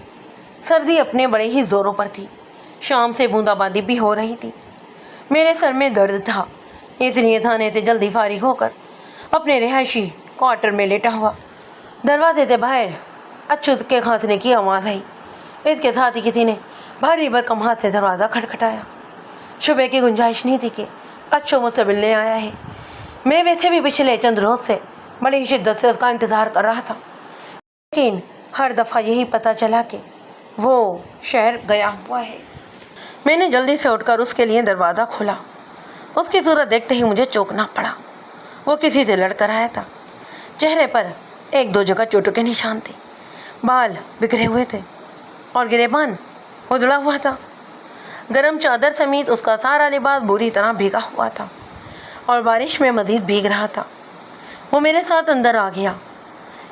سردی اپنے بڑے ہی زوروں پر تھی۔ شام سے بوندا باندی بھی ہو رہی تھی۔ میرے سر میں درد تھا، اس لیے تھانے سے جلدی فارغ ہو کر اپنے رہائشی کوارٹر میں لیٹا ہوا دروازے سے باہر اچھو کے کھانسنے کی آواز آئی۔ اس کے ساتھ ہی کسی نے بھاری بھرکم ہاتھ سے دروازہ کھٹکھٹایا۔ شبہ کی گنجائش نہیں تھی کہ اچھو مجھ سے ملنے آیا ہے۔ میں ویسے بھی پچھلے چند روز سے بڑی شدت سے اس کا انتظار کر رہا تھا، لیکن ہر دفعہ یہی پتہ چلا کہ وہ شہر گیا ہوا ہے۔ میں نے جلدی سے اٹھ کر اس کے لیے دروازہ کھولا۔ اس کی صورت دیکھتے ہی مجھے چونکنا پڑا۔ وہ کسی سے لڑ کر آیا تھا۔ چہرے پر 1-2 جگہ چوٹوں کے نشان تھے، بال بکھرے ہوئے تھے اور گریبان ادھڑا ہوا تھا۔ گرم چادر سمیت اس کا سارا لباس بری طرح بھیگا ہوا تھا اور بارش میں مزید بھیگ رہا تھا۔ وہ میرے ساتھ اندر آ گیا۔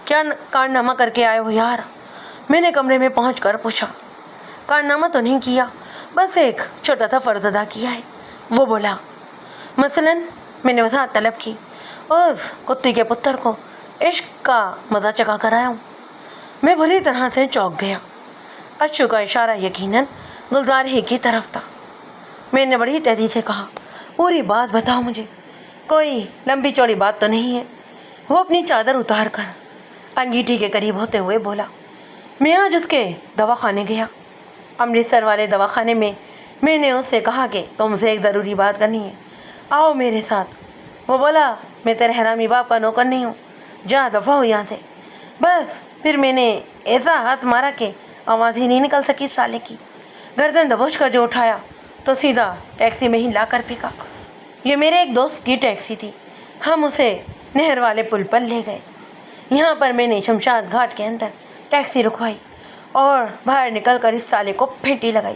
کیا کارنامہ کر کے آئے ہو یار؟ میں نے کمرے میں پہنچ کر پوچھا۔ کارنامہ تو نہیں کیا، بس ایک چھوٹا سا فرض ادا کیا ہے، وہ بولا۔ مثلاً میں نے وضاحت طلب کی۔ اس کتی کے پتر کو عشق کا مزہ چکھا کر آیا ہوں۔ میں بری طرح سے چونک گیا۔ اچھو کا اشارہ یقیناً گلزار ہی کی طرف تھا۔ میں نے بڑی تیزی سے کہا، پوری بات بتاؤ مجھے، کوئی لمبی چوڑی بات تو نہیں ہے؟ وہ اپنی چادر اتار کر انگیٹھی کے قریب ہوتے ہوئے بولا، میں آج اس کے دواخانے گیا، امرتسر والے دواخانے میں۔ میں نے اس سے کہا کہ تم سے ایک ضروری بات کرنی ہے، آؤ میرے ساتھ۔ وہ بولا، میں تیرے حرامی باپ کا نوکر نہیں ہوں، جا دفع ہو یہاں سے۔ بس پھر میں نے ایسا ہاتھ مارا کہ آواز ہی نہیں نکل سکی سالے کی۔ گردن دبوچ کر جو اٹھایا تو سیدھا ٹیکسی میں ہی لا کر پھینکا۔ یہ میرے ایک دوست کی ٹیکسی تھی۔ ہم اسے نہر والے پل پر لے گئے۔ یہاں پر میں نے شمشاد گھاٹ کے اندر ٹیکسی رکوائی اور باہر نکل کر اس سالے کو پھینٹی لگائی۔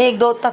1-2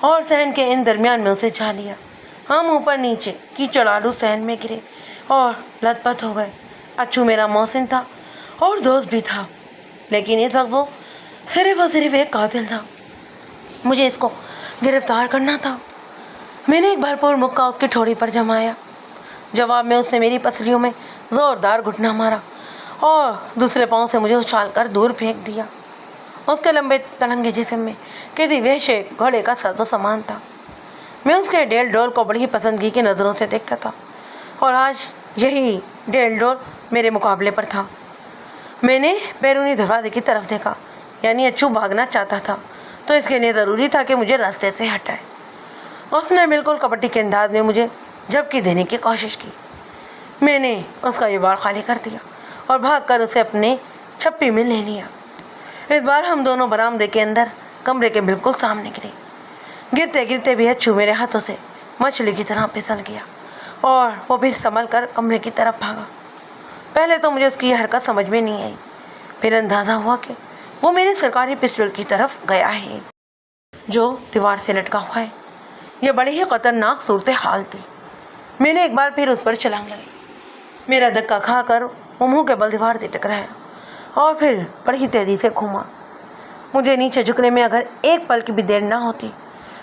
اور صحن کے ان درمیان میں اسے چھا لیا۔ ہم اوپر نیچے کیچڑ آلو صحن میں گرے اور لت پت ہو گئے۔ اچھو میرا محسن تھا اور دوست بھی تھا، لیکن اس وقت وہ صرف اور صرف ایک قاتل تھا۔ مجھے اس کو گرفتار کرنا تھا۔ میں نے ایک بھرپور مکہ اس کی ٹھوڑی پر جمایا۔ جواب میں اس نے میری پسلیوں میں زوردار گھٹنا مارا اور دوسرے پاؤں سے مجھے اچھال کر دور پھینک دیا۔ اس کے لمبے تڑنگے جسم میں کسی وحشی گھوڑے کا سر و سامان تھا۔ میں اس کے ڈیل ڈول کو بڑی پسندگی کی نظروں سے دیکھتا تھا، اور آج یہی ڈیل ڈول میرے مقابلے پر تھا۔ میں نے بیرونی دروازے کی طرف دیکھا، یعنی اچھو بھاگنا چاہتا تھا تو اس کے لیے ضروری تھا کہ مجھے راستے سے ہٹائے۔ اس نے بالکل کبڈی کے انداز میں مجھے جھپکی دینے کی کوشش کی۔ میں نے اس کا یہ بار خالی کر دیا اور بھاگ کر اسے اپنے چھپی میں لے لیا۔ اس بار ہم دونوں برآمدے کے اندر کمرے کے بالکل سامنے گرے۔ گرتے گرتے بھی اچھو میرے ہاتھوں سے مچھلی کی طرح پھسل گیا اور وہ بھی سنبھل کر کمرے کی طرف بھاگا۔ پہلے تو مجھے اس کی یہ حرکت سمجھ میں نہیں آئی، پھر اندازہ ہوا کہ وہ میرے سرکاری پسٹل کی طرف گیا ہے جو دیوار سے لٹکا ہوا ہے۔ یہ بڑی ہی خطرناک صورتحال تھی۔ میں نے ایک بار پھر اس پر چھلانگ لگائی۔ میرا دھکا کھا کر وہ منہ کے بل دیوار سے ٹکرایا اور پھر بڑی تیزی سے گھوما۔ مجھے نیچے جھکنے میں اگر ایک پل کی بھی دیر نہ ہوتی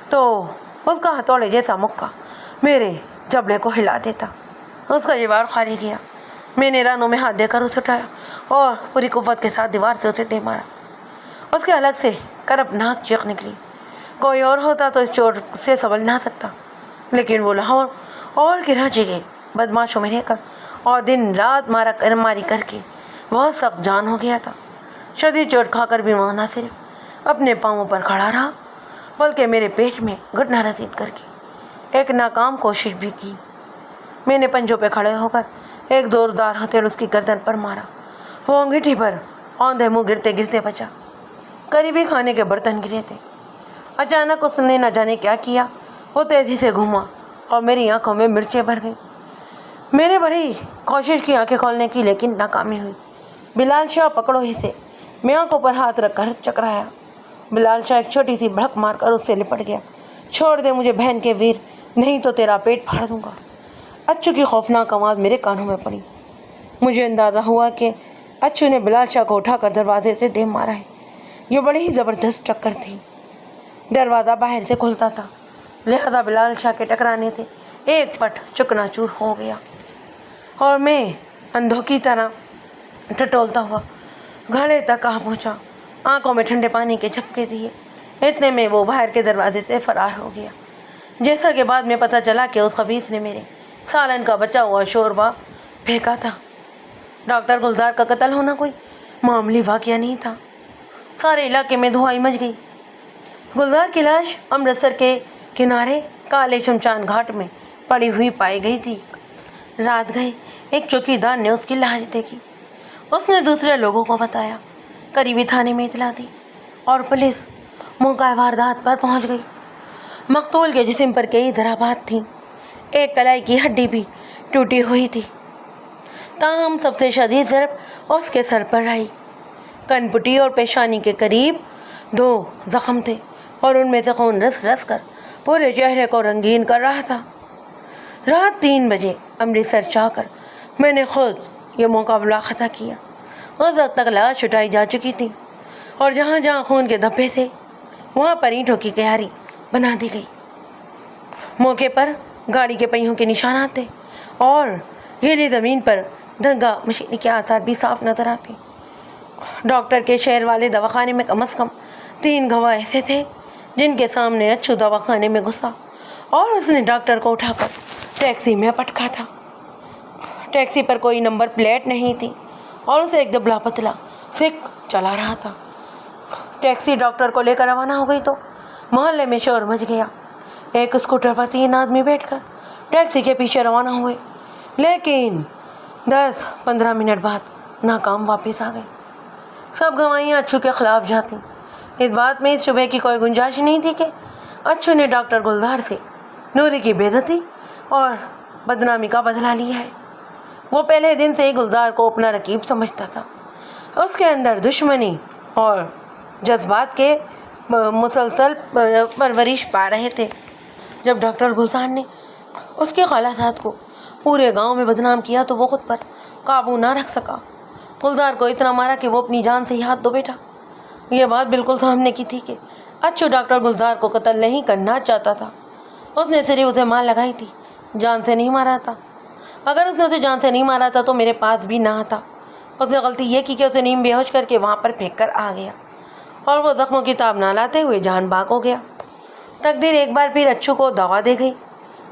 تو اس کا ہتھوڑے جیسا مکہ میرے جبڑے کو ہلا دیتا۔ اس کا یہ بار خالی گیا۔ میں نے رانوں میں ہاتھ دے کر اسے اٹھایا اور پوری قوت کے ساتھ دیوار سے اسے دے مارا۔ اس کے حلق سے کرپناک چیخ نکلی۔ کوئی اور ہوتا تو اس چوٹ سے سنبھل نہ سکتا، لیکن وہ لاہور اور کراچی کے بدماشوں میں رہ کر اور دن رات ماری کر کے بہت سخت جان ہو گیا تھا۔ شدید چوٹ کھا کر بھی وہ نہ صرف اپنے پاؤں پر کھڑا رہا بلکہ میرے پیٹ میں گھٹنا رسید کر کے ایک ناکام کوشش بھی کی۔ میں نے پنجوں پہ کھڑے ہو کر ایک زوردار ہتھیڑ اس کی گردن پر مارا۔ وہ انگیٹھی پر اوندھے منہ گرتے گرتے بچا۔ قریبی کھانے کے برتن گرے تھے۔ اچانک اس نے نہ جانے کیا کیا، وہ تیزی سے گھوما اور میری آنکھوں میں مرچیں بھر گئیں۔ میں نے بڑی کوشش کی آنکھیں کھولنے کی، لیکن ناکامی ہوئی۔ بلال شاہ پکڑو اسے، میں آنکھوں پر ہاتھ رکھ کر چکرایا۔ بلال شاہ ایک چھوٹی سی بھڑک مار کر اس سے لپٹ گیا۔ چھوڑ دے مجھے بہن کے ویر، نہیں تو تیرا پیٹ پھاڑ دوں گا۔ اچھو کی خوفناک آواز میرے کانوں میں پڑی۔ مجھے اندازہ ہوا کہ اچھو نے بلال شاہ کو اٹھا کر دروازے سے دے مارا ہے۔ یہ بڑی ہی زبردست ٹکر تھی۔ دروازہ باہر سے کھلتا تھا، لہذا بلال شاہ کے ٹکرانے سے ایک پٹ چکنا چور ہو گیا اور میں اندھوں کی طرح ٹٹولتا ہوا گھڑے تک آ پہنچا۔ آنکھوں میں ٹھنڈے پانی کے جھپکے دیے، اتنے میں وہ باہر کے دروازے سے فرار ہو گیا، جیسا کہ بعد میں پتہ چلا کہ اس خبیث نے میرے سالن کا بچا ہوا شوربہ پھینکا تھا۔ ڈاکٹر گلزار کا قتل ہونا کوئی معمولی واقعہ نہیں تھا۔ سارے علاقے میں دھوائی مچ گئی۔ گلزار کی لاش امرتسر کے کنارے کالے شمشان گھاٹ میں پڑی ہوئی پائی گئی تھی۔ رات گئے ایک چوکیدار نے اس کی لاش دیکھی۔ اس نے دوسرے لوگوں کو بتایا، قریبی تھانے میں اطلاع دی اور پولیس موقع واردات پر پہنچ گئی۔ مقتول کے جسم پر کئی ضربات تھیں، ایک کلائی کی ہڈی بھی ٹوٹی ہوئی تھی، تاہم سب سے شدید ضرب اس کے سر پر آئی۔ کن پٹی اور پیشانی کے قریب 2 زخم تھے اور ان میں سے خون رس رس کر پورے چہرے کو رنگین کر رہا تھا۔ رات 3 بجے امرتسر جا کر میں نے خود یہ موقع ملاحظہ کیا۔ اس وقت تک لاش اٹھائی جا چکی تھی اور جہاں جہاں خون کے دھبے تھے وہاں پر اینٹوں کی کیاری بنا دی گئی۔ موقع پر گاڑی کے پہیوں کے نشانات تھے اور گیلی زمین پر دھگا مشینی کے آثار بھی صاف نظر آتے۔ ڈاکٹر کے شہر والے دواخانے میں کم از کم 3 گواہ ایسے تھے جن کے سامنے اچھو دواخانے میں گھسا اور اس نے ڈاکٹر کو اٹھا کر ٹیکسی میں پٹکا تھا۔ ٹیکسی پر کوئی نمبر پلیٹ نہیں تھی اور اسے ایک دبلا پتلا سکھ چلا رہا تھا۔ ٹیکسی ڈاکٹر کو لے کر روانہ ہو گئی تو محلے میں شور مچ گیا۔ ایک اسکوٹر پر 3 آدمی بیٹھ کر ٹیکسی کے پیچھے روانہ ہوئے، لیکن 10-15 منٹ بعد ناکام واپس آ گئے۔ سب گواہیاں اچھو کے خلاف جاتی۔ اس بات میں اس شبے کی کوئی گنجائش نہیں تھی کہ اچھو نے ڈاکٹر گلزار سے نوری کی بے عزتی اور بدنامی کا بدلہ لیا ہے۔ وہ پہلے دن سے ہی گلزار کو اپنا رقیب سمجھتا تھا۔ اس کے اندر دشمنی اور جذبات کے مسلسل پرورش پا رہے تھے. جب ڈاکٹر گلزار نے اس کے خالصات کو پورے گاؤں میں بدنام کیا تو وہ خود پر قابو نہ رکھ سکا. گلزار کو اتنا مارا کہ وہ اپنی جان سے ہی ہاتھ دھو بیٹھا. یہ بات بالکل سامنے کی تھی کہ اچھو ڈاکٹر گلزار کو قتل نہیں کرنا چاہتا تھا. اس نے صرف اسے مار لگائی تھی, جان سے نہیں مارا تھا. اگر اس نے اسے جان سے نہیں مارا تھا تو میرے پاس بھی نہ آتا. اس نے غلطی یہ کی کہ اسے نیم بے ہوش کر کے وہاں پر پھینک کر آ گیا اور وہ زخموں کی تاب نہ لاتے ہوئے جان باغ ہو گیا. تقدیر ایک بار پھر اچھو کو دغا دے گئی.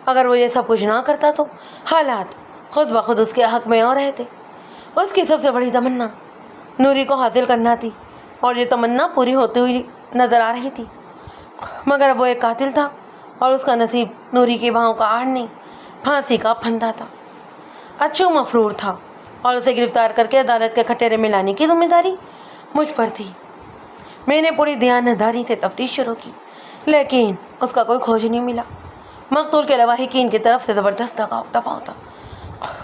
اگر وہ یہ سب کچھ نہ کرتا تو حالات خود بخود اس کے حق میں ہو رہے تھے. اس کی سب سے بڑی تمنا نوری کو حاصل کرنا تھی اور یہ تمنا پوری ہوتی ہوئی نظر آ رہی تھی. مگر وہ ایک قاتل تھا اور اس کا نصیب نوری کی باہوں کا آڑ نہیں, پھانسی کا پھندا تھا. اچھو مفرور تھا اور اسے گرفتار کر کے عدالت کے کھٹیرے میں لانے کی ذمہ داری مجھ پر تھی. میں نے پوری دیانتداری سے تفتیش شروع کی لیکن اس کا کوئی کھوج نہیں ملا. مقتول کے لواحقین کی طرف سے زبردست دباؤ تھا.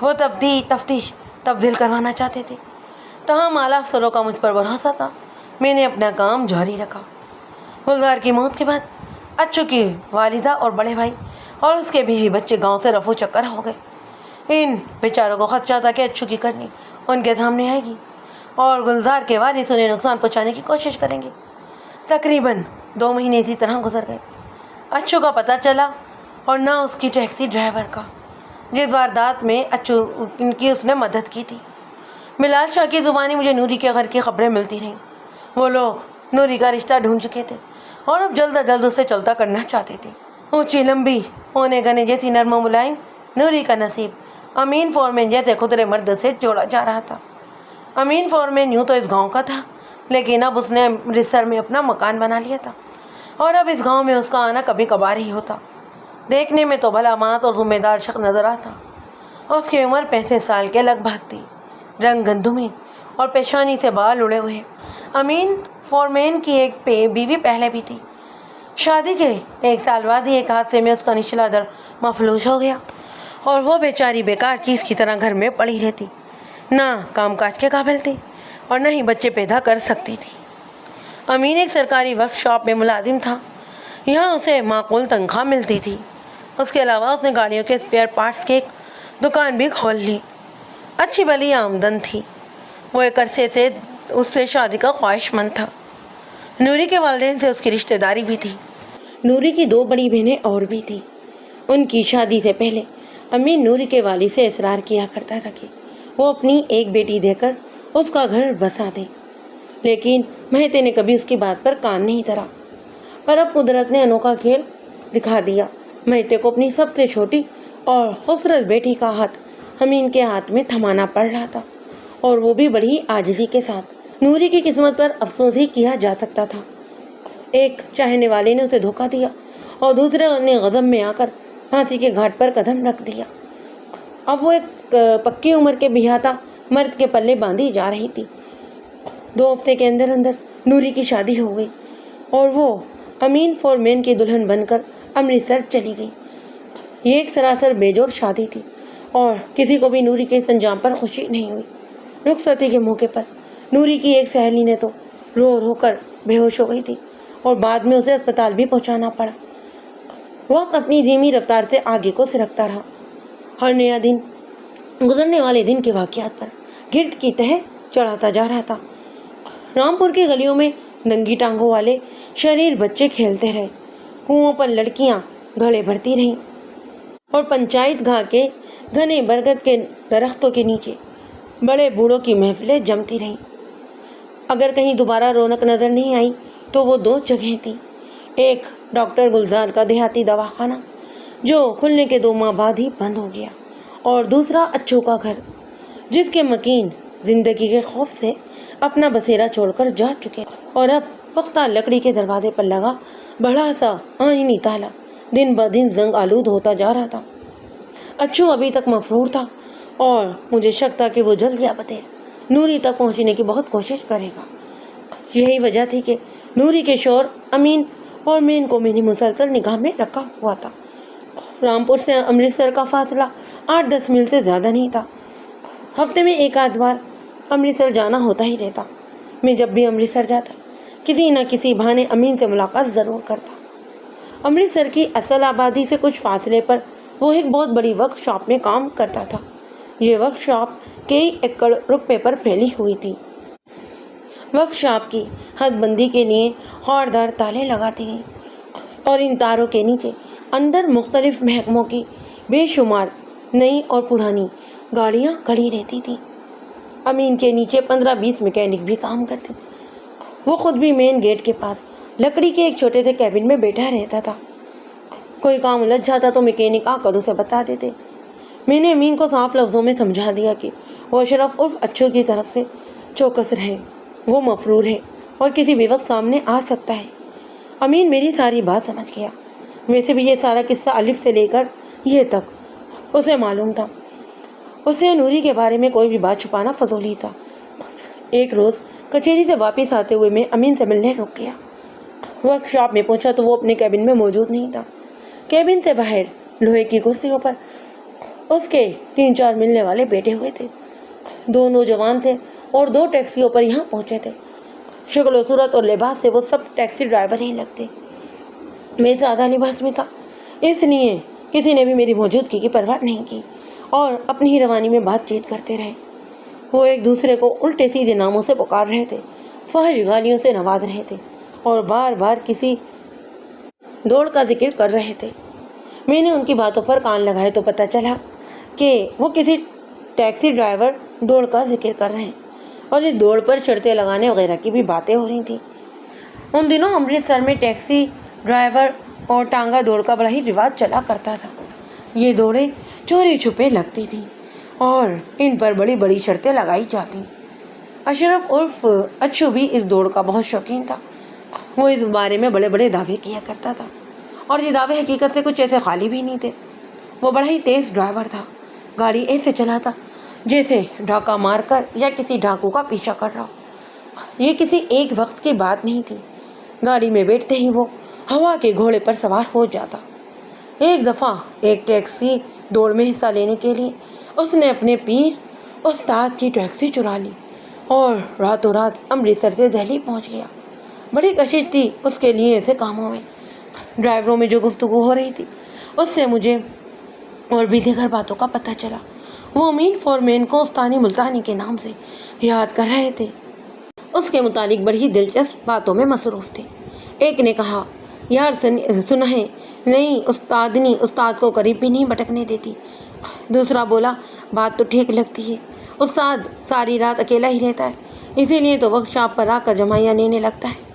وہ تفتیش تبدیل کروانا چاہتے تھے. تاہم اعلیٰ افسروں کا مجھ پر بھروسہ تھا. میں نے اپنا کام جاری رکھا. گلزار کی موت کے بعد اچھو کی والدہ اور بڑے بھائی اور اس کے بیوی بچے گاؤں سے رفو چکر ہو گئے. ان بیچاروں کو خدشہ تھا کہ اچھو کی کرنی ان کے سامنے آئے گی اور گلزار کے وارث انہیں نقصان پہنچانے کی کوشش کریں گے. تقریباً 2 مہینے اسی طرح گزر گئے. اچھو کا پتہ چلا اور نہ اس کی ٹیکسی ڈرائیور کا جس واردات میں اچھو کی اس نے مدد کی تھی. ملال شاہ کی زبانی مجھے نوری کے گھر کی خبریں ملتی رہیں. وہ لوگ نوری کا رشتہ ڈھونڈ چکے تھے اور اب جلد از جلد اسے چلتا کرنا چاہتے تھے. اونچی لمبی ہونے گنے جیسی نرم و ملائم نوری کا نصیب امین فورمین جیسے خدرے مرد سے جوڑا جا رہا تھا. امین فورمین یوں تو اس گاؤں کا تھا لیکن اب اس نے امرتسر میں اپنا مکان بنا لیا تھا اور اب اس گاؤں میں اس کا آنا کبھی کبھار ہی ہوتا. دیکھنے میں تو بھلا مات اور ذمہ دار شخص نظر آتا. اس کی عمر 35 سال کے لگ بھگ تھی. رنگ گندمی اور پیشانی سے بال اڑے ہوئے. امین فورمین کی ایک بیوی پہلے بھی تھی. شادی کے 1 سال بعد ہی ایک حادثے میں اس کا نچلا دڑ مفلوج ہو گیا اور وہ بیچاری بیکار چیز کی طرح گھر میں پڑی رہتی. نہ کام کاج کے قابل تھی اور نہ ہی بچے پیدا کر سکتی تھی. امین ایک سرکاری ورک شاپ میں ملازم تھا. یہاں اسے معقول تنخواہ ملتی تھی. اس کے علاوہ اس نے گاڑیوں کے اسپیئر پارٹس کی ایک دکان بھی کھول لی. اچھی بھلی آمدن تھی. وہ ایک عرصے سے اس سے شادی کا خواہش مند تھا. نوری کے والدین سے اس کی رشتہ داری بھی تھی. نوری کی 2 بڑی بہنیں اور بھی تھیں. ان کی شادی سے پہلے امین نوری کے والد سے اصرار کیا کرتا تھا کہ وہ اپنی ایک بیٹی دے کر اس کا گھر بسا دے لیکن مہتے نے کبھی اس کی بات پر کان نہیں دھرا. پر اب قدرت نے انوکھا کھیل دکھا دیا. مہتے کو اپنی سب سے چھوٹی اور خوبصورت بیٹی کا ہاتھ امین کے ہاتھ میں تھمانا پڑ رہا تھا اور وہ بھی بڑی عاجزی کے ساتھ. نوری کی قسمت پر افسوس ہی کیا جا سکتا تھا. ایک چاہنے والے نے اسے دھوکہ دیا اور دوسرے نے غضب میں آ کر پھانسی کے گھاٹ پر قدم رکھ دیا. اب وہ ایک پکی عمر کے بیاہتا مرد کے پلے باندھی جا رہی تھی. 2 ہفتے کے اندر اندر نوری کی شادی ہو گئی اور وہ امین فورمین کی دلہن بن کر امرتسر چلی گئی. یہ ایک سراسر بے جوڑ شادی تھی اور کسی کو بھی نوری کے اس انجام پر خوشی نہیں ہوئی. رخصتی کے موقع پر نوری کی ایک سہیلی نے تو رو رو کر بے ہوش ہو گئی تھی اور بعد میں اسے اسپتال بھی پہنچانا پڑا. وقت اپنی دھیمی رفتار سے آگے کو سرکتا رہا. ہر نیا دن گزرنے والے دن کے واقعات پر گرد کی تہہ چڑھاتا جا رہا تھا. رامپور کی گلیوں میں ننگی ٹانگوں والے شریر بچے کھیلتے رہے. کنوؤں پر لڑکیاں گھڑے بھرتی رہیں اور پنچایت گاہ کے گھنے برگد کے درختوں کے نیچے بڑے بوڑھوں کی محفلیں جمتی رہیں. اگر کہیں دوبارہ رونق نظر نہیں آئی تو وہ 2 جگہیں تھیں. ایک ڈاکٹر گلزار کا دیہاتی دواخانہ جو کھلنے کے 2 ماہ بعد ہی بند ہو گیا اور دوسرا اچھو کا گھر جس کے مکین زندگی کے خوف سے اپنا بسیرا چھوڑ کر جا چکے اور اب پختہ لکڑی کے دروازے پر لگا بڑا سا آئینی تالا دن بدن زنگ آلود ہوتا جا رہا تھا. اچھو ابھی تک مفرور تھا اور مجھے شک تھا کہ وہ جلد یا بدیر نوری تک پہنچنے کی بہت کوشش کرے گا. یہی وجہ تھی کہ نوری کے شوہر امین فورمین کو میں نے مسلسل نگاہ میں رکھا ہوا تھا. رامپور سے امرتسر کا فاصلہ 8-10 میل سے زیادہ نہیں تھا. ہفتے میں 1 آدھ بار امرتسر جانا ہوتا ہی رہتا. میں جب بھی امرتسر جاتا کسی نہ کسی بہانے امین سے ملاقات ضرور کرتا۔ امرتسر کی اصل آبادی سے کچھ فاصلے پر وہ ایک بہت بڑی ورک شاپ میں کام کرتا تھا۔ یہ ورک شاپ کئی ایکڑ رقبے پر پھیلی ہوئی تھی۔ ورک شاپ کی حد بندی کے لیے خاردار تالے لگاتے ہیں اور ان تاروں کے نیچے اندر مختلف محکموں کی بے شمار نئی اور پرانی گاڑیاں کھڑی رہتی تھیں۔ امین کے نیچے 15-20 میکینک بھی کام کرتے۔ وہ خود بھی مین گیٹ کے پاس لکڑی کے ایک چھوٹے سے کیبن میں بیٹھا رہتا تھا۔ کوئی کام الجھ جاتا تو میکینک آ کر اسے بتا دیتے۔ میں نے امین کو صاف لفظوں میں سمجھا دیا کہ وہ اشرف عرف اچھو کی طرف سے چوکس رہے، وہ مفرور ہے اور کسی بھی وقت سامنے آ سکتا ہے۔ امین میری ساری بات سمجھ گیا۔ ویسے بھی یہ سارا قصہ الف سے لے کر یہ تک اسے معلوم تھا۔ اسے نوری کے بارے میں کوئی بھی بات چھپانا فضول ہی تھا۔ ایک روز کچہری سے واپس آتے ہوئے میں امین سے ملنے رک گیا۔ ورک شاپ میں پہنچا تو وہ اپنے کیبن میں موجود نہیں تھا۔ کیبن سے باہر لوہے کی کرسیوں پر اس کے 3-4 ملنے والے بیٹھے ہوئے تھے۔ 2 نوجوان تھے اور 2 ٹیکسیوں پر یہاں پہنچے تھے۔ شکل و صورت اور لباس سے وہ سب ٹیکسی ڈرائیور ہی لگتے۔ میں سادہ لباس میں تھا، اس لیے کسی نے بھی میری موجودگی کی پرواہ نہیں کی اور اپنی ہی روانی میں بات چیت کرتے رہے۔ وہ ایک دوسرے کو الٹے سیدھے ناموں سے پکار رہے تھے، فحش گالیوں سے نواز رہے تھے اور بار بار کسی دوڑ کا ذکر کر رہے تھے۔ میں نے ان کی باتوں پر کان لگائے تو پتہ چلا کہ وہ کسی ٹیکسی ڈرائیور دوڑ کا ذکر کر رہے ہیں اور اس دوڑ پر شرطیں لگانے وغیرہ کی بھی باتیں ہو رہی تھیں۔ ان دنوں امرتسر میں ٹیکسی ڈرائیور اور ٹانگا دوڑ کا بڑا ہی رواج چلا کرتا تھا۔ یہ دوڑیں چوری چھپے لگتی تھیں اور ان پر بڑی بڑی شرطیں لگائی جاتی۔ اشرف عرف اچھو بھی اس دوڑ کا بہت شوقین تھا۔ وہ اس بارے میں بڑے بڑے دعوے کیا کرتا تھا اور یہ دعوے حقیقت سے کچھ ایسے خالی بھی نہیں تھے۔ وہ بڑا ہی تیز ڈرائیور تھا، گاڑی ایسے چلاتا جیسے ڈھاکہ مار کر یا کسی ڈاکو کا پیچھا کر رہا ہو۔ یہ کسی ایک وقت کی بات نہیں تھی۔ گاڑی میں بیٹھتے ہی وہ ہوا کے گھوڑے پر سوار ہو جاتا۔ ایک دفعہ ایک ٹیکسی دوڑ میں حصہ لینے کے لیے اس نے اپنے پیر استاد کی ٹیکسی چرا لی اور راتوں رات امرتسر سے دہلی پہنچ گیا۔ بڑی کشش تھی اس کے لیے ایسے کاموں میں۔ ڈرائیوروں میں جو گفتگو ہو رہی تھی اس سے مجھے اور بھی دیگر باتوں کا پتہ چلا۔ وہ امین فورمین کو استانی ملتانی کے نام سے یاد کر رہے تھے۔ اس کے متعلق بڑی دلچسپ باتوں میں مصروف تھے۔ ایک نے کہا، یار سنا ہے نئی استادنی استاد کو قریب بھی نہیں بٹکنے دیتی۔ دوسرا بولا، بات تو ٹھیک لگتی ہے، استاد ساری رات اکیلا ہی رہتا ہے، اسی لیے تو ورک شاپ پر آ کر جمائیاں لینے لگتا ہے۔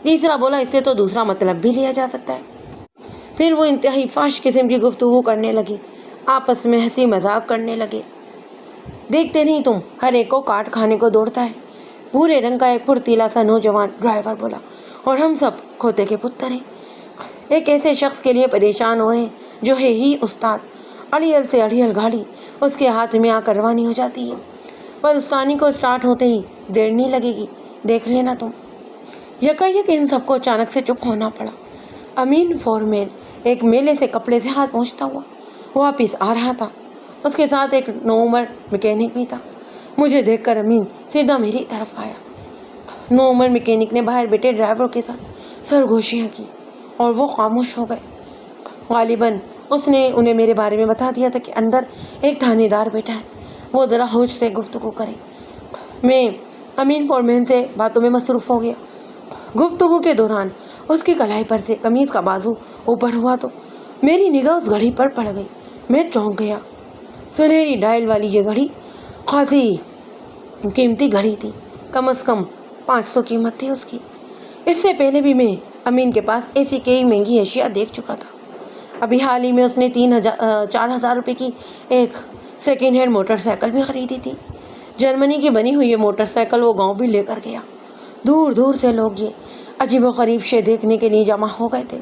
تیسرا بولا، اس سے تو دوسرا مطلب بھی لیا جا سکتا ہے۔ پھر وہ انتہائی فحش قسم کی گفتگو کرنے لگے، آپس میں ہنسی مذاق کرنے لگے۔ دیکھتے نہیں تم، ہر ایک کو کاٹ کھانے کو دوڑتا ہے۔ بھورے رنگ کا ایک پھرتیلا سا نوجوان ڈرائیور بولا، اور ہم سب کھوتے کے پتر ہیں، ایک ایسے شخص کے لیے پریشان ہو رہے ہیں جو ہے ہی استاد۔ اڑیل سے اڑیل گاڑی اس کے ہاتھ میں آ کر روانی ہو جاتی ہے، پر استانی کو اسٹارٹ ہوتے ہی دیر نہیں لگے گی، دیکھ لینا تم۔ یکایک ان سب کو اچانک سے چپ ہونا پڑا۔ امین فورمین ایک میلے سے کپڑے سے ہاتھ پہنچتا ہوا واپس آ رہا تھا۔ اس کے ساتھ ایک نوعمر میکینک بھی تھا۔ مجھے دیکھ کر امین سیدھا میری طرف آیا۔ نوعمر میکینک نے باہر بیٹھے ڈرائیور کے ساتھ سرگوشیاں کی اور وہ خاموش ہو گئے۔ غالباً اس نے انہیں میرے بارے میں بتا دیا تھا کہ اندر ایک تھانے دار بیٹھا ہے، وہ ذرا ہوش سے گفتگو کرے۔ میں امین فورمین سے باتوں میں مصروف ہو گیا۔ گفتگو کے دوران اس کی کلائی پر سے قمیض کا بازو اوپر ہوا تو میری نگاہ اس گھڑی پر پڑ گئی۔ میں چونک گیا۔ سنہری ڈائل والی یہ گھڑی خاصی قیمتی گھڑی تھی، کم از کم 500 قیمت تھی اس کی۔ اس سے پہلے بھی میں امین کے پاس ایسی کئی مہنگی اشیاء دیکھ چکا تھا۔ ابھی حال ہی میں اس نے 4,000 روپے کی ایک سیکنڈ ہینڈ موٹر سائیکل بھی خریدی تھی۔ جرمنی کی بنی ہوئی یہ موٹر سائیکل وہ گاؤں بھی لے کر گیا۔ دور دور سے لوگ یہ عجیب و غریب شے دیکھنے کے لیے جمع ہو گئے تھے۔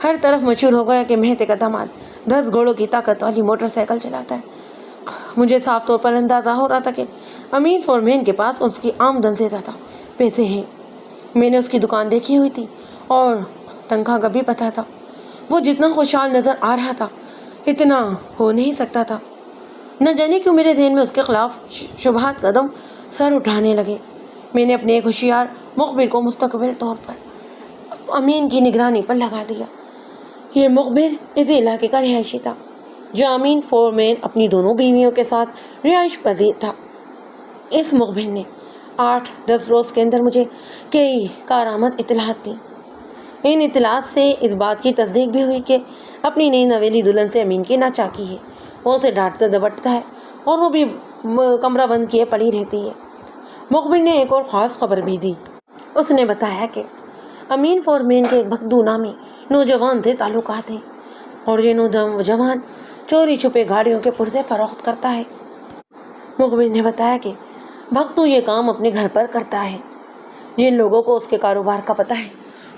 ہر طرف مشہور ہو گیا کہ مہتے کا داماد 10 گھوڑوں کی طاقت والی موٹر سائیکل چلاتا ہے۔ مجھے صاف طور پر اندازہ ہو رہا تھا کہ امین فورمین کے پاس اس کی آمدن سے زیادہ پیسے ہیں۔ میں نے اس کی دکان دیکھی ہوئی تھی اور تنخواہ کا بھی پتہ تھا۔ وہ جتنا خوشحال نظر آ رہا تھا اتنا ہو نہیں سکتا تھا۔ نہ جانے کیوں میرے ذہن میں اس کے خلاف شبہات قدم سر اٹھانے لگے۔ میں نے اپنے ایک ہوشیار مخبر کو مستقبل طور پر امین کی نگرانی پر لگا دیا۔ یہ مخبر اس علاقے کا رہائشی تھا جہاں امین فور مین اپنی دونوں بیویوں کے ساتھ رہائش پذیر تھا۔ اس مخبر نے 8-10 روز کے اندر مجھے کئی کارآمد اطلاعات دیں۔ ان اطلاعات سے اس بات کی تصدیق بھی ہوئی کہ اپنی نئی نویلی دلہن سے امین کی ناچاکی ہے۔ وہ اسے ڈانٹتا دبٹتا ہے اور وہ بھی کمرہ بند کیے پڑی رہتی ہے۔ مخبر نے ایک اور خاص خبر بھی دی۔ اس نے بتایا کہ امین فور مین کے ایک بھگدو نامی نوجوان سے تعلقات ہیں اور یہ نوجوان چوری چھپے گاڑیوں کے پرزے فروخت کرتا ہے۔ مخبر نے بتایا کہ بھگتو یہ کام اپنے گھر پر کرتا ہے۔ جن لوگوں کو اس کے کاروبار کا پتہ ہے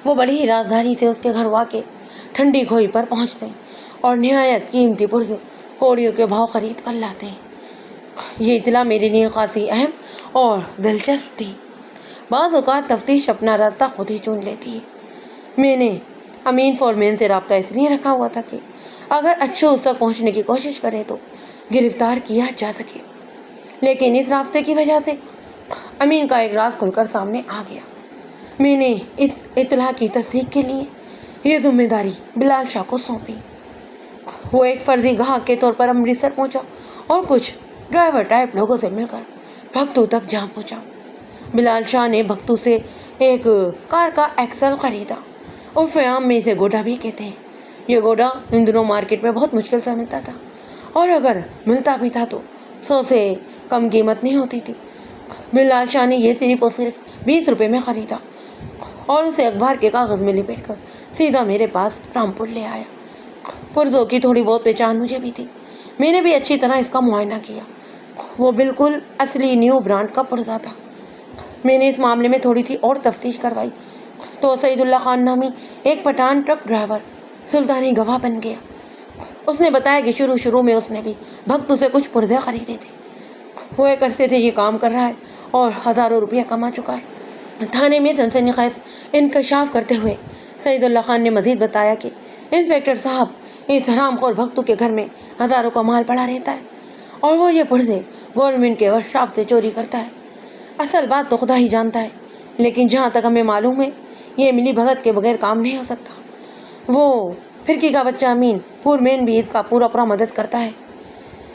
وہ بڑی ہی رازداری سے اس کے گھر واقع ٹھنڈی کھوئی پر پہنچتے ہیں اور نہایت قیمتی پرزے کوڑیوں کے بھاؤ خرید کر لاتے ہیں۔ یہ اطلاع میرے لیے خاصی اہم اور دلچسپ تھی۔ بعض اوقات تفتیش اپنا راستہ خود ہی چن لیتی ہے۔ میں نے امین فور مین سے رابطہ اس لیے رکھا ہوا تھا کہ اگر اچھو اس تک پہنچنے کی کوشش کرے تو گرفتار کیا جا سکے، لیکن اس رابطے کی وجہ سے امین کا ایک راز کھل کر سامنے آ گیا۔ میں نے اس اطلاع کی تصدیق کے لیے یہ ذمہ داری بلال شاہ کو سونپی۔ وہ ایک فرضی گاہک کے طور پر امرتسر پہنچا اور کچھ ڈرائیور ٹائپ لوگوں سے مل کر بھگتو تک جا پہنچا۔ بلال شاہ نے بھگتو سے ایک کار کا ایکسل خریدا اور فیام میں اسے گوڈا بھی کہتے ہیں۔ یہ گوڈا ان دنوں مارکیٹ میں بہت مشکل سے ملتا تھا اور اگر ملتا بھی تھا تو 100 سے کم قیمت نہیں ہوتی تھی۔ بلال شاہ نے یہ صرف اور صرف 20 روپے میں خریدا اور اسے اخبار کے کاغذ میں لپیٹ کر سیدھا میرے پاس رامپور لے آیا۔ پرزوں کی تھوڑی بہت پہچان مجھے بھی تھی۔ میں نے بھی اچھی طرح اس کا معائنہ کیا۔ وہ بالکل اصلی نیو برانڈ کا پرزہ تھا۔ میں نے اس معاملے میں تھوڑی سی اور تفتیش کروائی تو سعید اللہ خان نامی ایک پٹھان ٹرک ڈرائیور سلطانی گواہ بن گیا۔ اس نے بتایا کہ شروع میں اس نے بھی بھگتو سے کچھ پرزے خریدے تھے۔ وہ ایک عرصے سے یہ کام کر رہا ہے اور ہزاروں روپیہ کما چکا ہے۔ تھانے میں سنسنی خیز انکشاف کرتے ہوئے سعید اللہ خان نے مزید بتایا کہ انسپکٹر صاحب اس حرام خور بھگتو کے گھر میں ہزاروں کا مال پڑا رہتا ہے اور وہ یہ پرزے گورنمنٹ کے ورک شاپ سے چوری کرتا ہے۔ اصل بات تو خدا ہی جانتا ہے، لیکن جہاں تک ہمیں معلوم ہے یہ ملی بھگت کے بغیر کام نہیں ہو سکتا۔ وہ پھرکی کا بچہ امین فور مین بھی اس کا پورا مدد کرتا ہے۔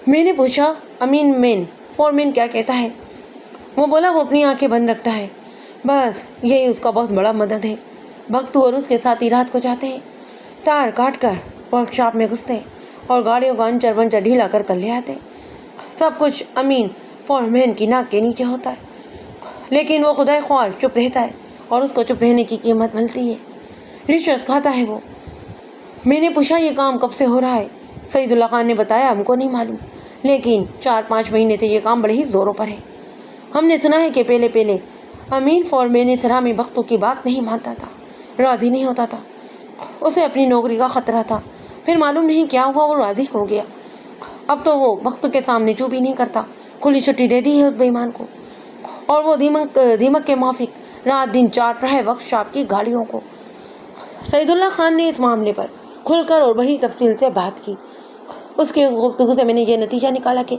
میں نے پوچھا امین مین فور مین کیا کہتا ہے؟ وہ بولا وہ اپنی آنکھیں بند رکھتا ہے، بس یہی اس کا بہت بڑا مدد ہے۔ بھگتو اور اس کے ساتھی رات کو جاتے ہیں، تار کاٹ کر ورک شاپ میں گھستے ہیں اور گاڑیوں کا انچر ونچر ڈھیلا کر لے آتے ہیں۔ سب کچھ امین فور مین کی ناک کے نیچے ہوتا ہے، لیکن وہ خدائے خوار چپ رہتا ہے اور اس کو چپ رہنے کی قیمت ملتی ہے۔ رشوت کھاتا ہے وہ۔ میں نے پوچھا یہ کام کب سے ہو رہا ہے؟ سعید اللہ خان نے بتایا ہم کو نہیں معلوم، لیکن 4-5 مہینے سے یہ کام بڑے ہی زوروں پر ہے۔ ہم نے سنا ہے کہ پہلے امین فور مین اس حرامی بھگتو کی بات نہیں مانتا تھا، راضی نہیں ہوتا تھا۔ اسے اپنی نوکری کا خطرہ تھا، پھر معلوم نہیں کیا ہوا وہ راضی ہو گیا۔ اب تو وہ بھگتو کے سامنے چوپ ہی نہیں کرتا، کھلی چھٹی دے دی ہے اس بے ایمان کو، اور وہ دیمک کے موافق رات دن چاٹ رہا ہے ورک شاپ کی گاڑیوں کو۔ سعید اللہ خان نے اس معاملے پر کھل کر اور بڑی تفصیل سے بات کی۔ اس کی گفتگو سے میں نے یہ نتیجہ نکالا کہ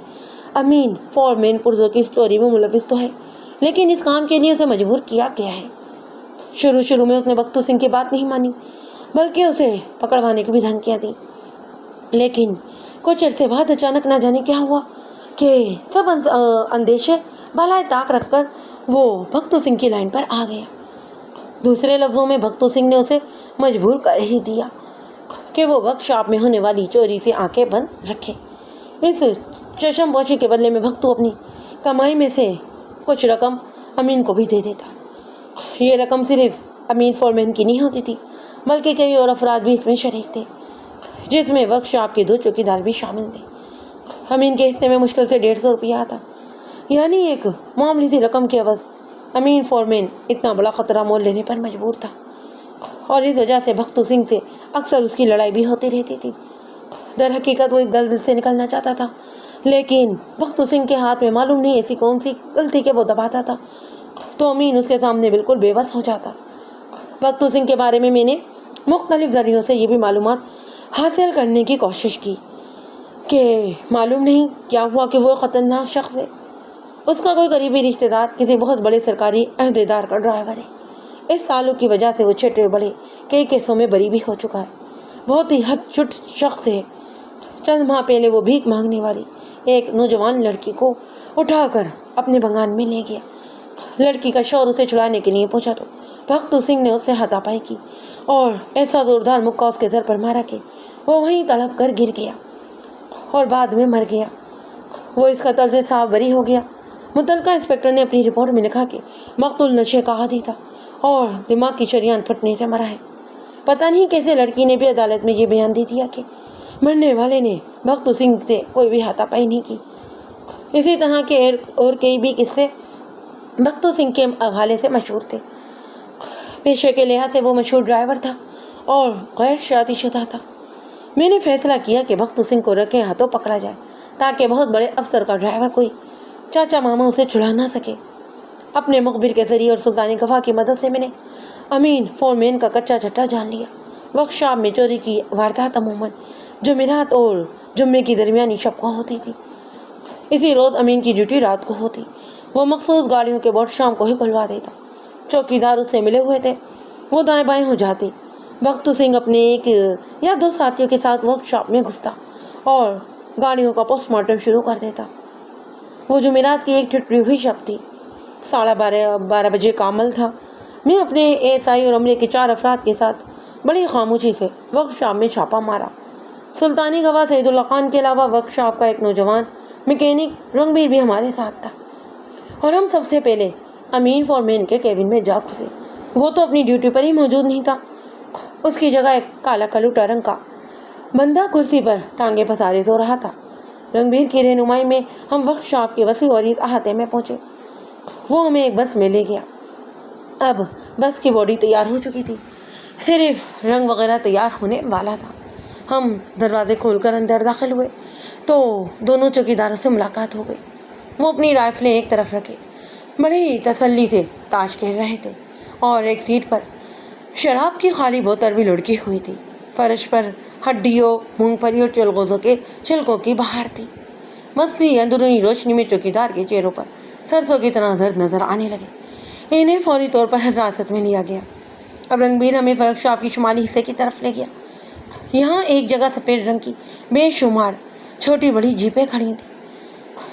امین فور مین پرزوں کی اسٹوری میں ملوث تو ہے، لیکن اس کام کے لیے اسے مجبور کیا گیا ہے۔ شروع میں اس نے بھگتو سنگھ کی بات نہیں مانی، بلکہ اسے پکڑوانے کی بھی دھمکیاں دی، لیکن کچھ عرصے بعد اچانک نہ جانے کیا ہوا کہ سب اندیشے بالائے طاق رکھ کر وہ بھگتو سنگھ کی لائن پر آ گیا۔ دوسرے لفظوں میں بھگتو سنگھ نے اسے مجبور کر ہی دیا کہ وہ ورک شاپ میں ہونے والی چوری سے آنکھیں بند رکھے۔ اس چشم پوشی کے بدلے میں بھگتو اپنی کمائی میں سے کچھ رقم امین کو بھی دے دیتا۔ یہ رقم صرف امین فور مین کی نہیں ہوتی تھی، بلکہ کئی اور افراد بھی اس میں شریک تھے، جس میں ورک شاپ کے 2 چوکیدار بھی شامل تھے۔ امین کے حصے میں مشکل سے 150 روپیہ آتا، یعنی ایک معمولی سی رقم کے عوض امین فور مین اتنا بڑا خطرہ مول لینے پر مجبور تھا، اور اس وجہ سے بھگتو سنگھ سے اکثر اس کی لڑائی بھی ہوتی رہتی تھی۔ در حقیقت وہ اس دلدل سے نکلنا چاہتا تھا، لیکن بھگتو سنگھ کے ہاتھ میں معلوم نہیں ایسی کون سی غلطی کہ وہ دباتا تھا تو امین اس کے سامنے بالکل بے بس ہو جاتا۔ بھگتو سنگھ کے بارے میں نے مختلف ذریعوں سے یہ بھی معلومات حاصل کرنے کی کوشش کی کہ معلوم نہیں کیا ہوا کہ وہ خطرناک شخص ہے۔ اس کا کوئی قریبی رشتہ دار کسی بہت بڑے سرکاری عہدیدار کا ڈرائیور ہے۔ اس تعلق کی وجہ سے وہ چھوٹے بڑے کئی کیسوں میں بری بھی ہو چکا ہے۔ بہت ہی ہٹ چٹ شخص ہے۔ چند ماہ پہلے وہ بھیک مانگنے والی ایک نوجوان لڑکی کو اٹھا کر اپنے بنگان میں لے گیا۔ لڑکی کا شوہر اسے چھڑانے کے لیے پہنچا تو بھگتو سنگھ نے اس سے ہاتھا پائی کی اور ایسا زوردار مکہ اس کے سر پر مارا کہ وہ وہیں تڑپ کر گر گیا اور بعد میں مر گیا۔ وہ اس قتل سے صاف بری ہو گیا۔ متعلقہ انسپکٹر نے اپنی رپورٹ میں لکھا کہ مقتول نشے کا عادی تھا اور دماغ کی شریان پھٹنے سے مرا ہے۔ پتہ نہیں کیسے لڑکی نے بھی عدالت میں یہ بیان دے دیا کہ مرنے والے نے بھگتو سنگھ سے کوئی بھی ہاتھا پائی نہیں کی۔ اسی طرح کے اور کئی بھی قصے بھگتو سنگھ کے حوالے سے مشہور تھے۔ پیشے کے لحاظ سے وہ مشہور ڈرائیور تھا اور غیر شادی شدہ تھا۔ میں نے فیصلہ کیا کہ بھگتو سنگھ کو رکھے ہاتھوں پکڑا جائے تاکہ بہت بڑے افسر کا ڈرائیور کوئی چاچا ماما اسے چھڑا نہ سکے۔ اپنے مخبر کے ذریعے اور سلطانی گواہ کی مدد سے میں نے امین فورمین کا کچا چٹا جان لیا۔ ورک شاپ میں چوری کی واردات عموماً جمعرات اور جمعے کی درمیانی شب کو ہوتی تھی۔ اسی روز امین کی ڈیوٹی رات کو ہوتی۔ وہ مخصوص گاڑیوں کے بورڈ شام کو ہی کھلوا دیتا۔ چوکیدار اس سے ملے ہوئے تھے۔ وہ دائیں بائیں ہو جاتے۔ بھگتو سنگھ اپنے ایک یا دو ساتھیوں کے ساتھ ورک شاپ میں گھستا اور گاڑیوں کا پوسٹ مارٹم شروع کر دیتا۔ وہ جمعرات کی ایک ٹھٹری ہوئی شب تھی۔ 12:30 بجے کا عمل تھا۔ میں اپنے ASI اور عملے کے 4 افراد کے ساتھ بڑی خاموشی سے ورک شاپ میں چھاپا مارا۔ سلطانی گواہ سعید اللہ خان کے علاوہ ورک شاپ کا ایک نوجوان میکینک رنگبیر بھی ہمارے ساتھ تھا اور ہم سب سے پہلے امین فورمین کے کیبن میں جا گھسے۔ وہ تو اپنی ڈیوٹی پر ہی موجود نہیں تھا۔ اس کی جگہ ایک کالا کلوٹا رنگ کا بندہ کرسی پر ٹانگیں پسارے سو رہا تھا۔ رنگبیر کی رہنمائی میں ہم ورک شاپ کے وسیع اور احاطے میں پہنچے۔ وہ ہمیں ایک بس میں لے گیا۔ اب بس کی باڈی تیار ہو چکی تھی، صرف رنگ وغیرہ تیار ہونے والا تھا۔ ہم دروازے کھول کر اندر داخل ہوئے تو دونوں چوکیداروں سے ملاقات ہو گئی۔ وہ اپنی رائفلیں ایک طرف رکھے بڑے ہی تسلی سے تاش کھیل رہے تھے اور ایک سیٹ پر شراب کی خالی بوتل بھی لڑکی ہوئی تھی۔ فرش پر ہڈیوں، مونگ پھلی اور چلغوزوں کے چھلکوں کی بہار تھی۔ مستی اندرونی روشنی میں چوکیدار کے چہروں پر سرسوں کی طرح زرد نظر آنے لگے۔ انہیں فوری طور پر حراست میں لیا گیا۔ اب رنگبیر ہمیں ورک شاپ کی شمالی حصے کی طرف لے گیا۔ یہاں ایک جگہ سفید رنگ کی بے شمار چھوٹی بڑی جیپیں کھڑی تھیں۔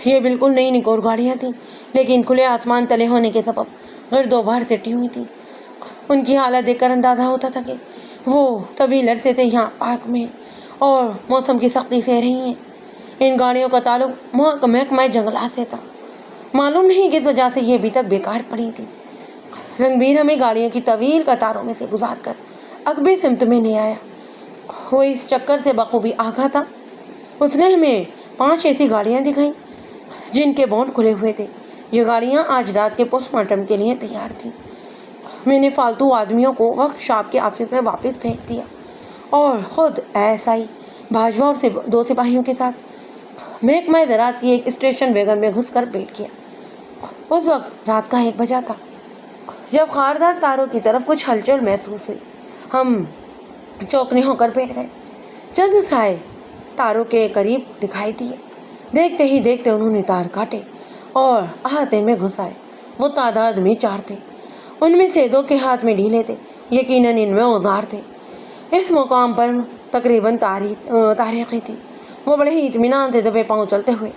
یہ بالکل نئی نکور گاڑیاں تھیں، لیکن کھلے آسمان تلے ہونے کے سبب گرد و بھار سے ٹی ہوئی تھیں۔ ان کی حالت دیکھ کر اندازہ ہوتا تھا کہ وہ طویل عرصے سے یہاں پارک میں اور موسم کی سختی سے رہی ہیں۔ ان گاڑیوں کا تعلق محکمہ جنگلات سے تھا۔ معلوم نہیں کس وجہ سے یہ ابھی تک بیکار پڑی تھی۔ رنگبیر ہمیں گاڑیوں کی طویل قطاروں میں سے گزار کر عقبے سمت میں لے آیا۔ وہ اس چکر سے بخوبی آگاہ تھا۔ اس نے ہمیں 5 ایسی گاڑیاں دکھائیں جن کے بونٹ کھلے ہوئے تھے۔ یہ گاڑیاں آج رات کے پوسٹ مارٹم کے لیے تیار تھیں۔ میں نے فالتو آدمیوں کو ورک شاپ کے آفس میں واپس بھیج دیا اور خود ASI بھاجوا اور 2 سپاہیوں کے ساتھ محکمہ زراعت کی ایک اسٹیشن ویگن میں گھس کر بیٹھ گیا۔ اس وقت رات کا 1 بجا تھا جب خاردار تاروں کی طرف کچھ ہلچل محسوس ہوئی۔ ہم چوکنے ہو کر بیٹھ گئے۔ چند سائے تاروں کے قریب دکھائی دیے۔ دیکھتے ہی دیکھتے انہوں نے تار کاٹے اور احاطے میں گھس آئے۔ وہ تعداد میں 4 تھے۔ ان میں سے 2 کے ہاتھ میں ڈھیلے تھے، یقیناً ان میں اوزار تھے۔ اس مقام پر تقریباً تاریخی تھی۔ وہ بڑے ہی اطمینان سے دبے پاؤں چلتے ہوئے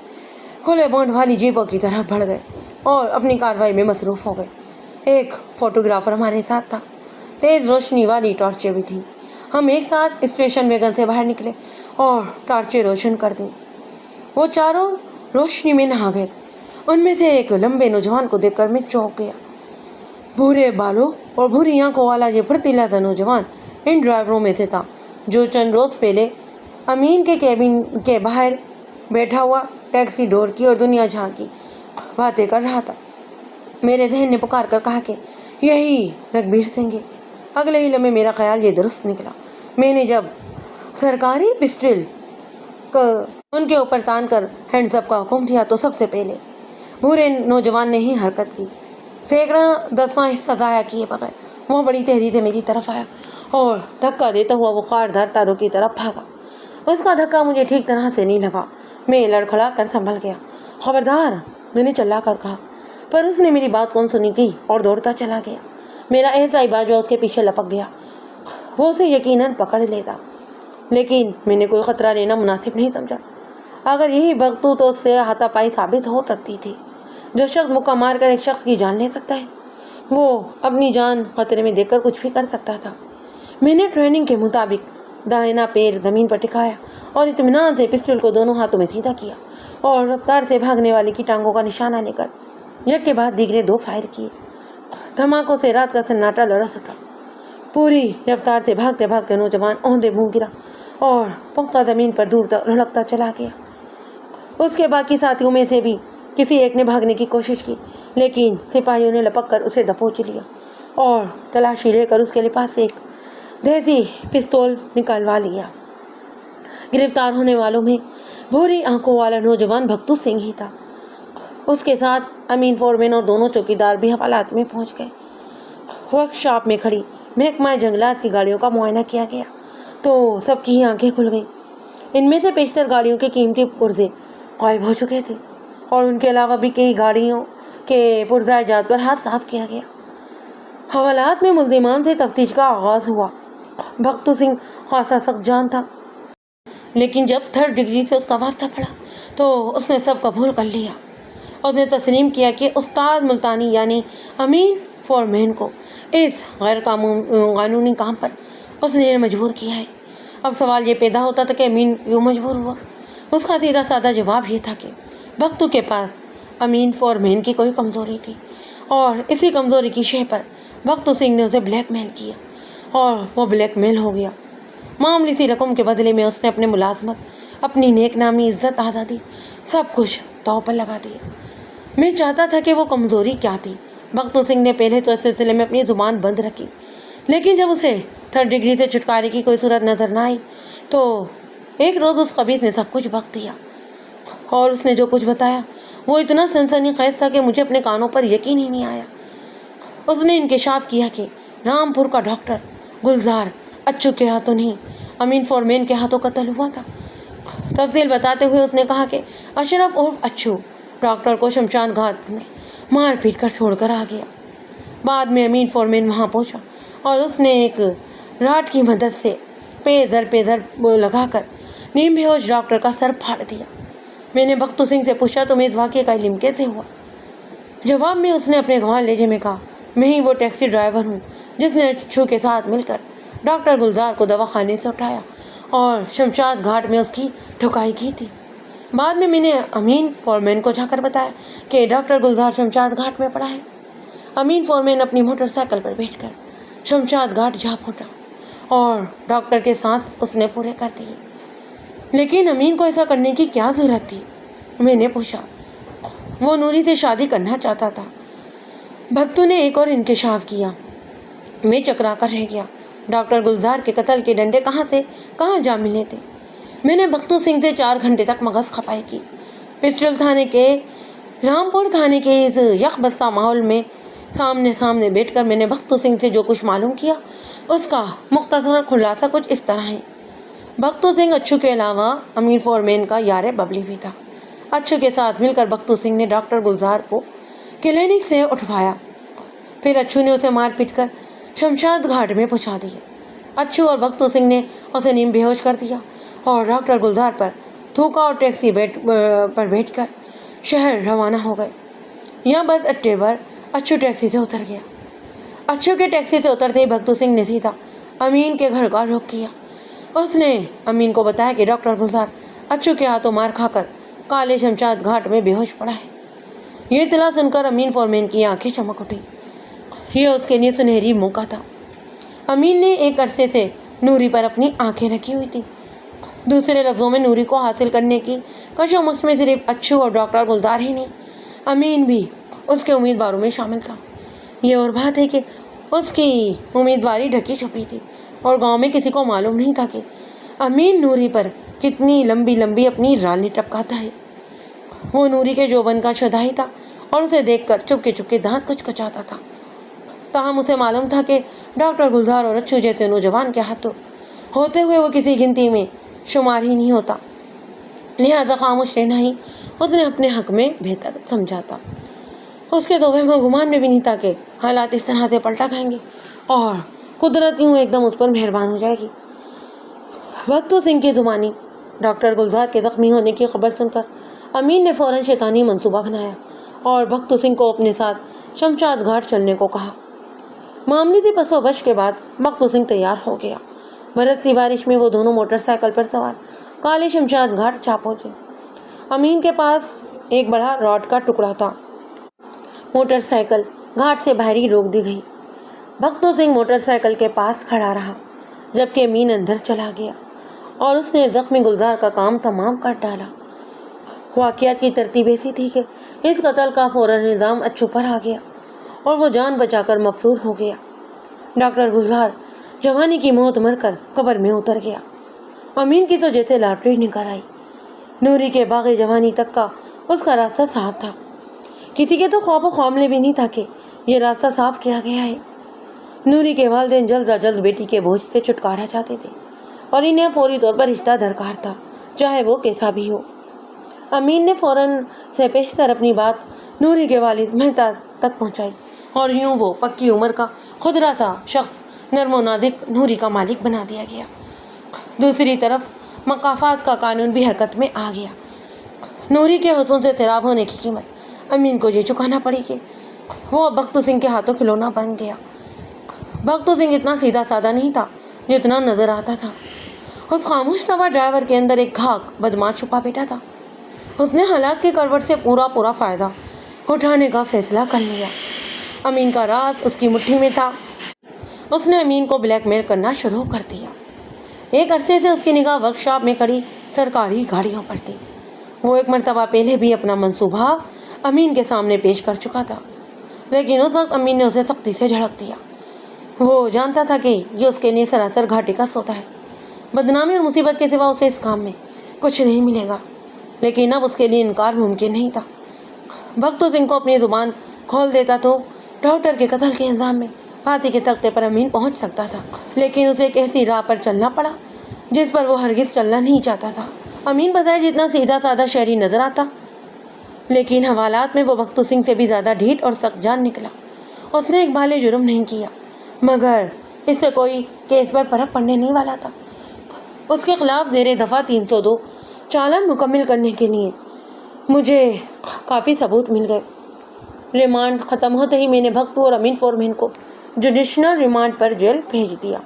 کھلے بونٹ والی جیپوں کی طرف بڑھ گئے اور اپنی کارروائی میں مصروف ہو گئے۔ ایک فوٹوگرافر ہمارے ساتھ تھا۔ تیز روشنی والی ٹارچیں بھی تھیں۔ ہم ایک ساتھ اسٹیشن ویگن سے باہر نکلے اور ٹارچیں روشن کر دیں۔ وہ چاروں روشنی میں نہا گئے۔ ان میں سے ایک لمبے نوجوان کو دیکھ کر میں چونک گیا۔ بھورے بالوں اور بھوری آنکھوں والا یہ پھرتیلا سا نوجوان ان ڈرائیوروں میں سے تھا جو چند روز پہلے امین کے کیبن کے باہر بیٹھا ہوا ٹیکسی ڈور کی اور دنیا جہاں کی باتیں کر رہا تھا۔ میرے ذہن نے پکار کر کہا کہ یہی رنگبیر سنگھ ہے۔ اگلے ہی لمحے میرا خیال یہ درست نکلا۔ میں نے جب سرکاری پسٹل ان کے اوپر تان کر ہینڈز اپ کا حکم دیا تو سب سے پہلے بھورے نوجوان نے ہی حرکت کی۔ سینکڑا 10واں حصہ ضائع کیے بغیر وہ بڑی تیزی سے میری طرف آیا اور دھکا دیتا ہوا وہ خاردار تاروں کی طرف بھاگا۔ اس کا دھکا مجھے ٹھیک طرح سے نہیں لگا۔ میں لڑکھڑا کر سنبھل گیا۔ خبردار، میں نے چلا کر کہا، پر اس نے میری بات کون سنی کی اور دوڑتا چلا گیا۔ میرا ایسا باجوہ اس کے پیچھے لپک گیا، وہ اسے یقیناً پکڑ لیتا، لیکن میں نے کوئی خطرہ لینا مناسب نہیں سمجھا۔ اگر یہی بغتو تو اس سے ہاتھا پائی ثابت ہو سکتی تھی۔ جو شخص مکہ مار کر ایک شخص کی جان لے سکتا ہے، وہ اپنی جان خطرے میں دیکھ کر کچھ بھی کر سکتا تھا۔ میں نے ٹریننگ کے مطابق دائنا پیر زمین پر ٹکایا اور اطمینان سے پسٹل کو دونوں ہاتھوں میں سیدھا کیا اور رفتار سے بھاگنے والے کی ٹانگوں کا نشانہ لے کر یک کے بعد دیگرے 2 فائر کیے۔ دھماکوں سے رات کا سناٹا لرز اٹھا۔ پوری رفتار سے بھاگتے بھاگتے نوجوان اوندے منہ گرا اور پختہ زمین پر دور تک لڑکتا چلا گیا۔ اس کے باقی ساتھیوں میں سے بھی کسی ایک نے بھاگنے کی کوشش کی، لیکن سپاہیوں نے لپک کر اسے دبوچ لیا اور تلاشی لے کر اس کے لباس سے ایک دیسی پستول نکلوا لیا۔ گرفتار ہونے والوں میں بھوری آنکھوں والا نوجوان بھگتو سنگھ ہی تھا۔ اس کے ساتھ امین فورمین اور دونوں چوکیدار بھی حوالات میں پہنچ گئے۔ ورک شاپ میں کھڑی محکمہ جنگلات کی گاڑیوں کا معائنہ کیا گیا تو سب کی ہی آنکھیں کھل گئیں۔ ان میں سے پیشتر گاڑیوں کے قیمتی پرزے غائب ہو چکے تھے اور ان کے علاوہ بھی کئی گاڑیوں کے پرزہ جات پر ہاتھ صاف کیا گیا۔ حوالات میں ملزمان سے تفتیش کا آغاز ہوا۔ بھگتو سنگھ خاصا سخت جان تھا، لیکن جب 3rd ڈگری سے اس کا واسطہ پڑا تو اس نے سب قبول کر لیا۔ اس نے تسلیم کیا کہ استاد ملتانی یعنی امین فورمین کو اس غیر قانونی کام پر اس نے مجبور کیا ہے۔ اب سوال یہ پیدا ہوتا تھا کہ امین کیوں مجبور ہوا؟ اس کا سیدھا سادہ جواب یہ تھا کہ بھگتو کے پاس امین فورمین کی کوئی کمزوری تھی اور اسی کمزوری کی شے پر بھگتو سنگھ نے اسے بلیک میل کیا اور وہ بلیک میل ہو گیا۔ معمولی سی رقم کے بدلے میں اس نے اپنے ملازمت، اپنی نیک نامی، عزت، آزادی، سب کچھ داؤ پر لگا دیا۔ میں چاہتا تھا کہ وہ کمزوری کیا تھی۔ بھگتو سنگھ نے پہلے تو اس سلسلے میں اپنی زبان بند رکھی، لیکن جب اسے 3rd ڈگری سے چھٹکارے کی کوئی صورت نظر نہ آئی تو ایک روز اس خبیث نے سب کچھ بک دیا اور اس نے جو کچھ بتایا وہ اتنا سنسنی خیز تھا کہ مجھے اپنے کانوں پر یقین ہی نہیں آیا۔ اس نے انکشاف کیا کہ رامپور کا ڈاکٹر گلزار اچو کے ہاتھوں نہیں، امین فورمین کے ہاتھوں قتل ہوا تھا۔ تفصیل بتاتے ہوئے اس نے کہا کہ اشرف عرف اچو ڈاکٹر کو شمشان گھاٹ میں مار پیٹ کر چھوڑ کر آ گیا۔ بعد میں امین فورمین وہاں پہنچا اور اس نے ایک راڈ کی مدد سے پہ ضرب لگا کر نیم بے ہوش ڈاکٹر کا سر پھاڑ دیا۔ میں نے بھگتو سنگھ سے پوچھا تمہیں اس واقعے کا علم کیسے ہوا؟ جواب میں اس نے اپنے گنوار لہجے میں کہا، میں ہی وہ ٹیکسی ڈرائیور ہوں جس نے اچو کے ساتھ مل کر ڈاکٹر گلزار کو دواخانے سے اٹھایا اور شمشاد گھاٹ میں اس کی ٹھکائی کی تھی۔ بعد میں نے امین فورمین کو جا کر بتایا کہ ڈاکٹر گلزار شمشاد گھاٹ میں پڑا ہے۔ امین فورمین اپنی موٹر سائیکل پر بیٹھ کر شمشاد گھاٹ جا پہنچا اور ڈاکٹر کے سانس اس نے پورے کر دیے۔ لیکن امین کو ایسا کرنے کی کیا ضرورت تھی؟ میں نے پوچھا۔ وہ نوری سے شادی کرنا چاہتا تھا۔ بھگتو نے ایک اور انکشاف کیا۔ میں چکرا کر رہ گیا۔ ڈاکٹر گلزار کے قتل کے ڈنڈے کہاں سے کہاں جا ملے تھے؟ میں نے بھگتو سنگھ سے 4 گھنٹے تک مغز کھپائی کی۔ پسٹل تھانے کے رامپور تھانے کے اس یک بستہ ماحول میں سامنے بیٹھ کر میں نے بھگتو سنگھ سے جو کچھ معلوم کیا اس کا مختصر خلاصہ کچھ اس طرح ہے۔ بھگتو سنگھ اچو کے علاوہ امین فورمین کا یار ببلی بھی تھا۔ اچو کے ساتھ مل کر بھگتو سنگھ نے ڈاکٹر گلزار کو کلینک سے اٹھوایا، پھر اچو نے اسے مار پیٹ کر شمشاد گھاٹ میں پہنچا دیا۔ اچو اور بھگتو سنگھ نے اسے نیم بے ہوش کر دیا اور ڈاکٹر گلزار پر تھوکا اور ٹیکسی پر بیٹھ کر شہر روانہ ہو گئے۔ یہاں بس اڈے پر اچو ٹیکسی سے اتر گیا۔ اچو کے ٹیکسی سے اترتے ہی بھگتو سنگھ نے سیدھا امین کے گھر کا رخ کیا۔ اس نے امین کو بتایا کہ ڈاکٹر گلزار اچو کے ہاتھوں مار کھا کر کالے شمشاد گھاٹ میں بے ہوش پڑا ہے۔ یہ اطلاع سن کر امین فورمین کی آنکھیں چمک اٹھی۔ یہ اس کے لیے سنہری موقع تھا۔ امین نے ایک عرصے سے نوری پر اپنی آنکھیں رکھی ہوئی تھی۔ دوسرے لفظوں میں نوری کو حاصل کرنے کی کشمکش میں صرف اچو اور ڈاکٹر گلزار ہی نہیں، امین بھی اس کے امیدواروں میں شامل تھا۔ یہ اور بات ہے کہ اس کی امیدواری ڈھکی چھپی تھی اور گاؤں میں کسی کو معلوم نہیں تھا کہ امین نوری پر کتنی لمبی اپنی رالیں ٹپکاتا ہے۔ وہ نوری کے جوبن کا شدائی تھا اور اسے دیکھ کر چپکے دانت کچھ کچاتا تھا۔ تاہم اسے معلوم تھا کہ ڈاکٹر گلزار اور اچو جیسے نوجوان کے ہاتھوں ہوتے ہوئے وہ کسی گنتی میں شمار ہی نہیں ہوتا، لہذا خاموش رہنا ہی اس نے اپنے حق میں بہتر سمجھا تھا۔ اس کے تو وہم و گمان میں بھی نہیں تھا کہ حالات اس طرح سے پلٹا کھائیں گے اور قدرت یوں ایک دم اس پر مہربان ہو جائے گی۔ بھگتو سنگھ کی زبانی ڈاکٹر گلزار کے زخمی ہونے کی خبر سن کر امین نے فوراً شیطانی منصوبہ بنایا اور بھگتو سنگھ کو اپنے ساتھ شمشاد گھاٹ چلنے کو کہا۔ معمولی سی پس و بش کے بعد بھگتو سنگھ تیار ہو گیا۔ برستی بارش میں وہ دونوں موٹر سائیکل پر سوار کالے شمشاد گھاٹ جا پہنچے۔ امین کے پاس ایک بڑا راڈ کا ٹکڑا تھا۔ موٹر سائیکل گھاٹ سے باہر ہی روک دی گئی۔ بھگتو سنگھ موٹر سائیکل کے پاس کھڑا رہا جبکہ امین اندر چلا گیا اور اس نے زخمی گلزار کا کام تمام کر ڈالا۔ واقعات کی ترتیب ایسی تھی کہ اس قتل کا فوراً الزام اچھو پر آ گیا اور وہ جان بچا کر مفرور ہو گیا۔ ڈاکٹر گلزار جوانی کی موت مر کر قبر میں اتر گیا۔ امین کی تو جیسے لاٹری نکل آئی۔ نوری کے باغ جوانی تک کا اس کا راستہ صاف تھا۔ کسی کے تو خواب و خاملے بھی نہیں تھا کہ یہ راستہ صاف کیا گیا ہے۔ نوری کے والدین جلد از جلد بیٹی کے بوجھ سے چھٹکارا چاہتے تھے اور انہیں فوری طور پر رشتہ درکار تھا، چاہے وہ کیسا بھی ہو۔ امین نے فوراً سے پیشتر اپنی بات نوری کے والد مہتا تک پہنچائی اور یوں وہ پکی عمر کا خودرا سا شخص نرم و نازک نوری کا مالک بنا دیا گیا۔ دوسری طرف مقافات کا قانون بھی حرکت میں آ گیا۔ نوری کے حسن سے سیراب ہونے کی قیمت امین کو یہ چکانا پڑی کہ وہ بھگتو سنگھ کے ہاتھوں کھلونا بن گیا۔ بھگتو سنگھ اتنا سیدھا سادہ نہیں تھا جتنا نظر آتا تھا۔ اس خاموش طبع ڈرائیور کے اندر ایک گھاک بدماش چھپا بیٹھا تھا۔ اس نے حالات کے کروٹ سے پورا فائدہ اٹھانے کا فیصلہ کر لیا۔ امین کا راز اس کی مٹھی میں تھا۔ اس نے امین کو بلیک میل کرنا شروع کر دیا۔ ایک عرصے سے اس کی نگاہ ورکشاپ میں کھڑی سرکاری گاڑیوں پر تھی۔ وہ ایک مرتبہ پہلے بھی اپنا منصوبہ امین کے سامنے پیش کر چکا تھا، لیکن اس وقت امین نے اسے سختی سے جھڑک دیا۔ وہ جانتا تھا کہ یہ اس کے لیے سراسر گھاٹے کا سودا ہے۔ بدنامی اور مصیبت کے سوا اسے اس کام میں کچھ نہیں ملے گا، لیکن اب اس کے لیے انکار ممکن نہیں تھا۔ بھگتو سنگھ کو اپنی زبان کھول دیتا تو ڈاکٹر کے قتل کے الزام میں پھانسی کے تختے پر امین پہنچ سکتا تھا، لیکن اسے ایک ایسی راہ پر چلنا پڑا جس پر وہ ہرگز چلنا نہیں چاہتا تھا۔ امین بظاہر جتنا سیدھا سادہ شہری نظر آتا، لیکن حوالات میں وہ بھگتو سنگھ سے بھی زیادہ ڈھیٹ اور سخت جان نکلا۔ اس نے ایک بالے جرم نہیں کیا، مگر اس سے کوئی کیس پر فرق پڑنے نہیں والا تھا۔ اس کے خلاف زیر دفعہ 302 چالان مکمل کرنے کے لیے مجھے کافی ثبوت مل گئے۔ ریمانڈ ختم ہوتے ہی میں نے بھگتو اور امین فورمین کو جوڈیشنل ریمانڈ پر جیل بھیج دیا۔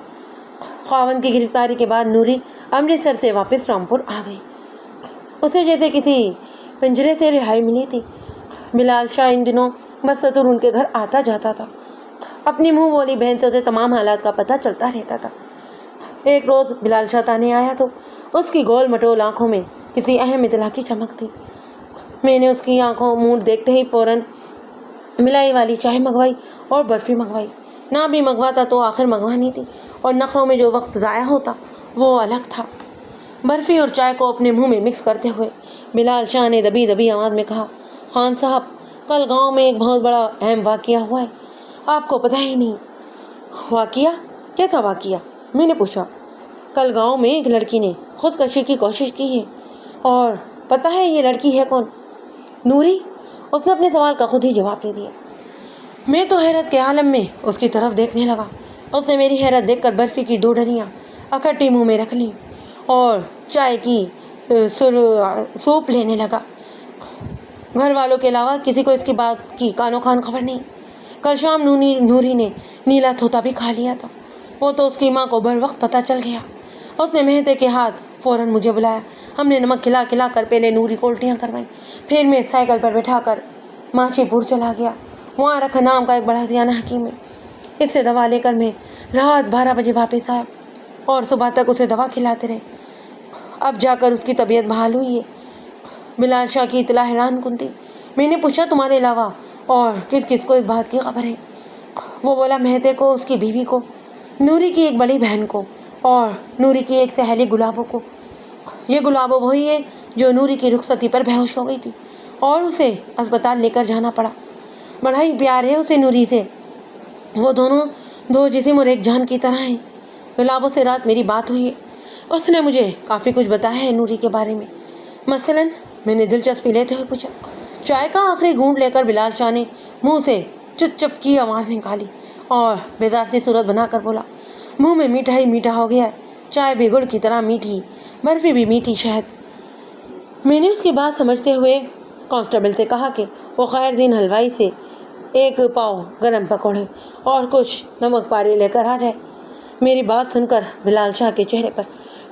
خاوند کی گرفتاری کے بعد نوری امرتسر سے واپس رامپور آ گئی۔ اسے جیسے کسی پنجرے سے رہائی ملی تھی۔ بلال شاہ ان دنوں بستور ان کے گھر آتا جاتا تھا۔ اپنی منہ بولی بہن سے اسے تمام حالات کا پتہ چلتا رہتا تھا۔ ایک روز بلال شاہ تانے آیا تو اس کی گول مٹول آنکھوں میں کسی اہم اطلاع کی چمک تھی۔ میں نے اس کی آنکھوں موڑ دیکھتے ہی فوراً ملائی والی چائے منگوائی اور برفی منگوائی۔ نہ بھی منگواتا تو آخر منگوانی تھی، اور نخروں میں جو وقت ضائع ہوتا وہ الگ تھا۔ برفی اور چائے کو اپنے منہ میں مکس کرتے ہوئے بلال شاہ نے دبی دبی آواز میں کہا، خان صاحب، کل گاؤں میں ایک بہت بڑا اہم واقعہ ہوا ہے، آپ کو پتہ ہی نہیں۔ واقعہ؟ کیسا واقعہ؟ میں نے پوچھا۔ کل گاؤں میں ایک لڑکی نے خودکشی کی کوشش کی ہے، اور پتہ ہے یہ لڑکی ہے کون؟ نوری۔ اس نے اپنے سوال کا خود ہی جواب دے دیا۔ میں تو حیرت کے عالم میں اس کی طرف دیکھنے لگا۔ اس نے میری حیرت دیکھ کر برفی کی 2 ڈلیاں اکٹھی منہ میں رکھ لیں اور چائے کی سوپ لینے لگا۔ گھر والوں کے علاوہ کسی کو اس کی بات کی کانوں کان خبر نہیں۔ کل شام نوری نے نیلا طوطا بھی کھا لیا تھا۔ وہ تو اس کی ماں کو بر وقت پتہ چل گیا۔ اس نے مہتے کے ہاتھ فوراً مجھے بلایا۔ ہم نے نمک کھلا کھلا کر پہلے نوری کو الٹیاں کروائیں، پھر میں سائیکل پر بٹھا کر مانچی پور چلا گیا۔ وہاں رکھا نام کا ایک بڑا سیانہ حکیم ہے، اس سے دوا لے کر میں رات 12 بجے واپس آیا اور صبح تک اسے دوا کھلاتے رہے۔ اب جا کر اس کی طبیعت بحال ہوئی ہے۔ بلال شاہ کی اطلاع حیران کن تھی۔ میں نے پوچھا، تمہارے علاوہ اور کس کس کو اس بات کی خبر ہے؟ وہ بولا، مہتے کو، اس کی بیوی کو، نوری کی ایک بڑی بہن کو، اور نوری کی ایک سہیلی گلابو کو۔ یہ گلابو وہی ہے جو نوری کی رخصتی پر بے ہوش ہو گئی تھی اور اسے اسپتال لے کر جانا پڑا۔ بڑا ہی پیار ہے اسے نوری سے، وہ دونوں 2 جسم اور ایک جان کی طرح ہیں۔ گلابو سے رات میری بات ہوئی ہے، اس نے مجھے کافی کچھ بتایا ہے نوری کے بارے میں۔ مثلاً میں نے دلچسپی لیتے ہوئے پوچھا۔ چائے کا آخری گھونٹ لے کر بلال شاہ نے منہ سے چپ چپ کی آواز نکالی اور بیزار سی صورت بنا کر بولا، منہ میں میٹھا ہی میٹھا ہو گیا ہے، چائے بھی گڑ کی طرح میٹھی، برفی بھی میٹھی شہد۔ میں نے اس کی بات سمجھتے ہوئے کانسٹیبل سے کہا کہ وہ خیر دین حلوائی سے 1 پاؤ گرم پکوڑے اور کچھ نمک پارے لے کر آ جائے۔ میری بات سن کر بلال شاہ کے چہرے پر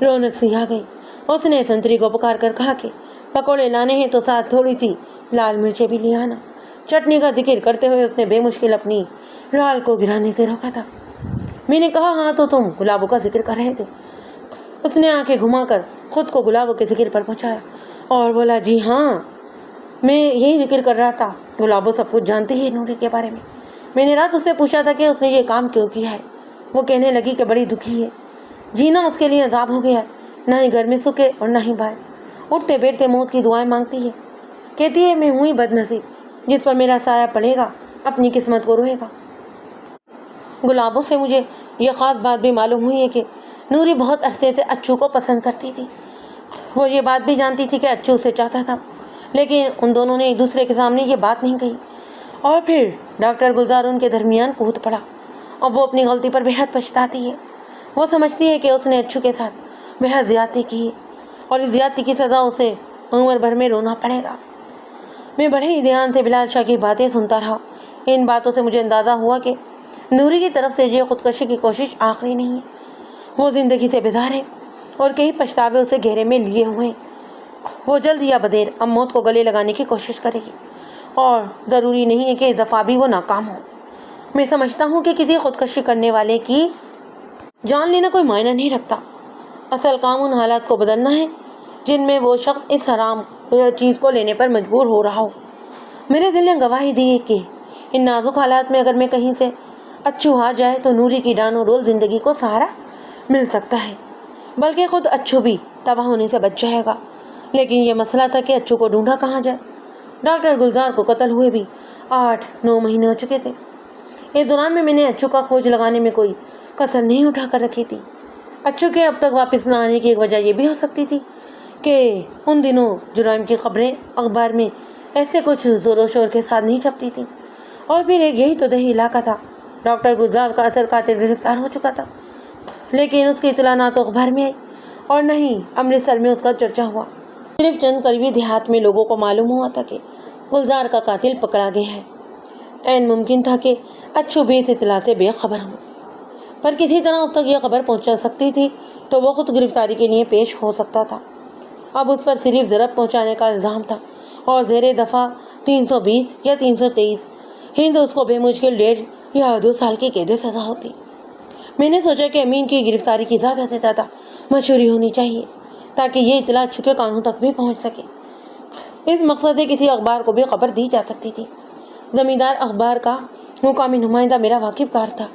رونق سی آ گئی۔ اس نے سنتری کو پکار کر کہا کہ پکوڑے لانے ہیں تو ساتھ تھوڑی سی لال مرچیں بھی لے آنا۔ چٹنی کا ذکر کرتے ہوئے اس نے بے مشکل اپنی رال کو گرانے سے روکا تھا۔ میں نے کہا، ہاں تو تم گلابوں کا ذکر کر رہے تھے۔ اس نے آنکھیں گھما کر خود کو گلابوں کے ذکر پر پہنچایا اور بولا، جی ہاں، میں یہی ذکر کر رہا تھا۔ گلابوں سب کچھ جانتی ہے نوری کے بارے میں۔ میں نے رات اس سے پوچھا تھا کہ اس نے یہ کام کیوں کیا ہے۔ وہ کہنے لگی کہ بڑی دکھی ہے، جینا اس کے لیے عذاب ہو گیا ہے، نہ ہی گھر میں سکھ ہے اور نہ ہی باہر۔ اٹھتے بیٹھتے موت کی دعائیں مانگتی ہے، کہتی ہے میں ہوں ہی بد نصیب، جس پر میرا سایہ پڑے گا اپنی قسمت کو روئے گا۔ گلابوں سے مجھے یہ خاص بات بھی معلوم ہوئی ہے کہ نوری بہت عرصے سے اچو کو پسند کرتی تھی۔ وہ یہ بات بھی جانتی تھی کہ اچو اسے چاہتا تھا، لیکن ان دونوں نے ایک دوسرے کے سامنے یہ بات نہیں کہی۔ اور پھر ڈاکٹر گلزار ان کے درمیان کود پڑا اور وہ اپنی غلطی پر بہت پچھتاتی ہے۔ وہ سمجھتی ہے کہ اس نے اچو کے ساتھ بہت زیادتی کی ہے اور اس زیادتی کی سزا اسے عمر بھر میں رونا پڑے گا۔ میں بڑے ہی دھیان سے بلال شاہ کی باتیں سنتا رہا۔ ان باتوں سے مجھے اندازہ ہوا کہ نوری کی طرف سے یہ خودکشی کی کوشش آخری نہیں ہے۔ وہ زندگی سے بیزار ہے اور کئی پچھتاوے اسے گھیرے میں لیے ہوئے ہیں۔ وہ جلد یا بدیر اب موت کو گلے لگانے کی کوشش کرے گی اور ضروری نہیں ہے کہ اس دفعہ بھی وہ ناکام ہو۔ میں سمجھتا ہوں کہ کسی خودکشی کرنے والے کی جان لینا کوئی معنی نہیں رکھتا۔ اصل کام ان حالات کو بدلنا ہے جن میں وہ شخص اس حرام چیز کو لینے پر مجبور ہو رہا ہو۔ میرے دل نے گواہی دی ہے کہ ان نازک حالات میں اگر میں کہیں سے اچھو آ جائے تو نوری کی ڈانو رول زندگی کو سہارا مل سکتا ہے، بلکہ خود اچھو بھی تباہ ہونے سے بچ جائے گا۔ لیکن یہ مسئلہ تھا کہ اچھو کو ڈھونڈا کہاں جائے۔ ڈاکٹر گلزار کو قتل ہوئے بھی 8-9 مہینے ہو چکے تھے۔ اس دوران میں نے اچھو کا کھوج لگانے میں کوئی کسر نہیں اٹھا کر رکھی تھی۔ اچھو کے اب تک واپس نہ آنے کی ایک وجہ یہ بھی ہو سکتی تھی کہ ان دنوں جرائم کی خبریں اخبار میں ایسے کچھ زور و شور کے ساتھ نہیں چھپتی تھیں، اور پھر ایک یہی تو دیہی علاقہ تھا۔ ڈاکٹر گلزار کا اصل قاتل گرفتار ہو چکا تھا، لیکن اس کی اطلاع نہ تو اخبار میں آئی اور نہ ہی امرتسر میں اس کا چرچا ہوا۔ صرف چند قریبی دیہات میں لوگوں کو معلوم ہوا تھا کہ گلزار کا قاتل پکڑا گیا ہے۔ عین ممکن تھا کہ اچھو بھی اس اطلاع سے بے خبر ہوں، پر کسی طرح اس تک یہ خبر پہنچا سکتی تھی تو وہ خود گرفتاری کے لیے پیش ہو سکتا تھا۔ اب اس پر صرف ضرب پہنچانے کا الزام تھا اور زیر دفعہ 320 یا 323 ہند اس کو بے مشکل 1.5 یا 2 سال کی قید سزا ہوتی۔ میں نے سوچا کہ امین کی گرفتاری کی زیادہ سے زیادہ مشہوری ہونی چاہیے تاکہ یہ اطلاع چھکے قانون تک بھی پہنچ سکے۔ اس مقصد سے کسی اخبار کو بھی خبر دی جا سکتی تھی۔ زمیندار اخبار کا مقامی نمائندہ میرا واقف کار تھا۔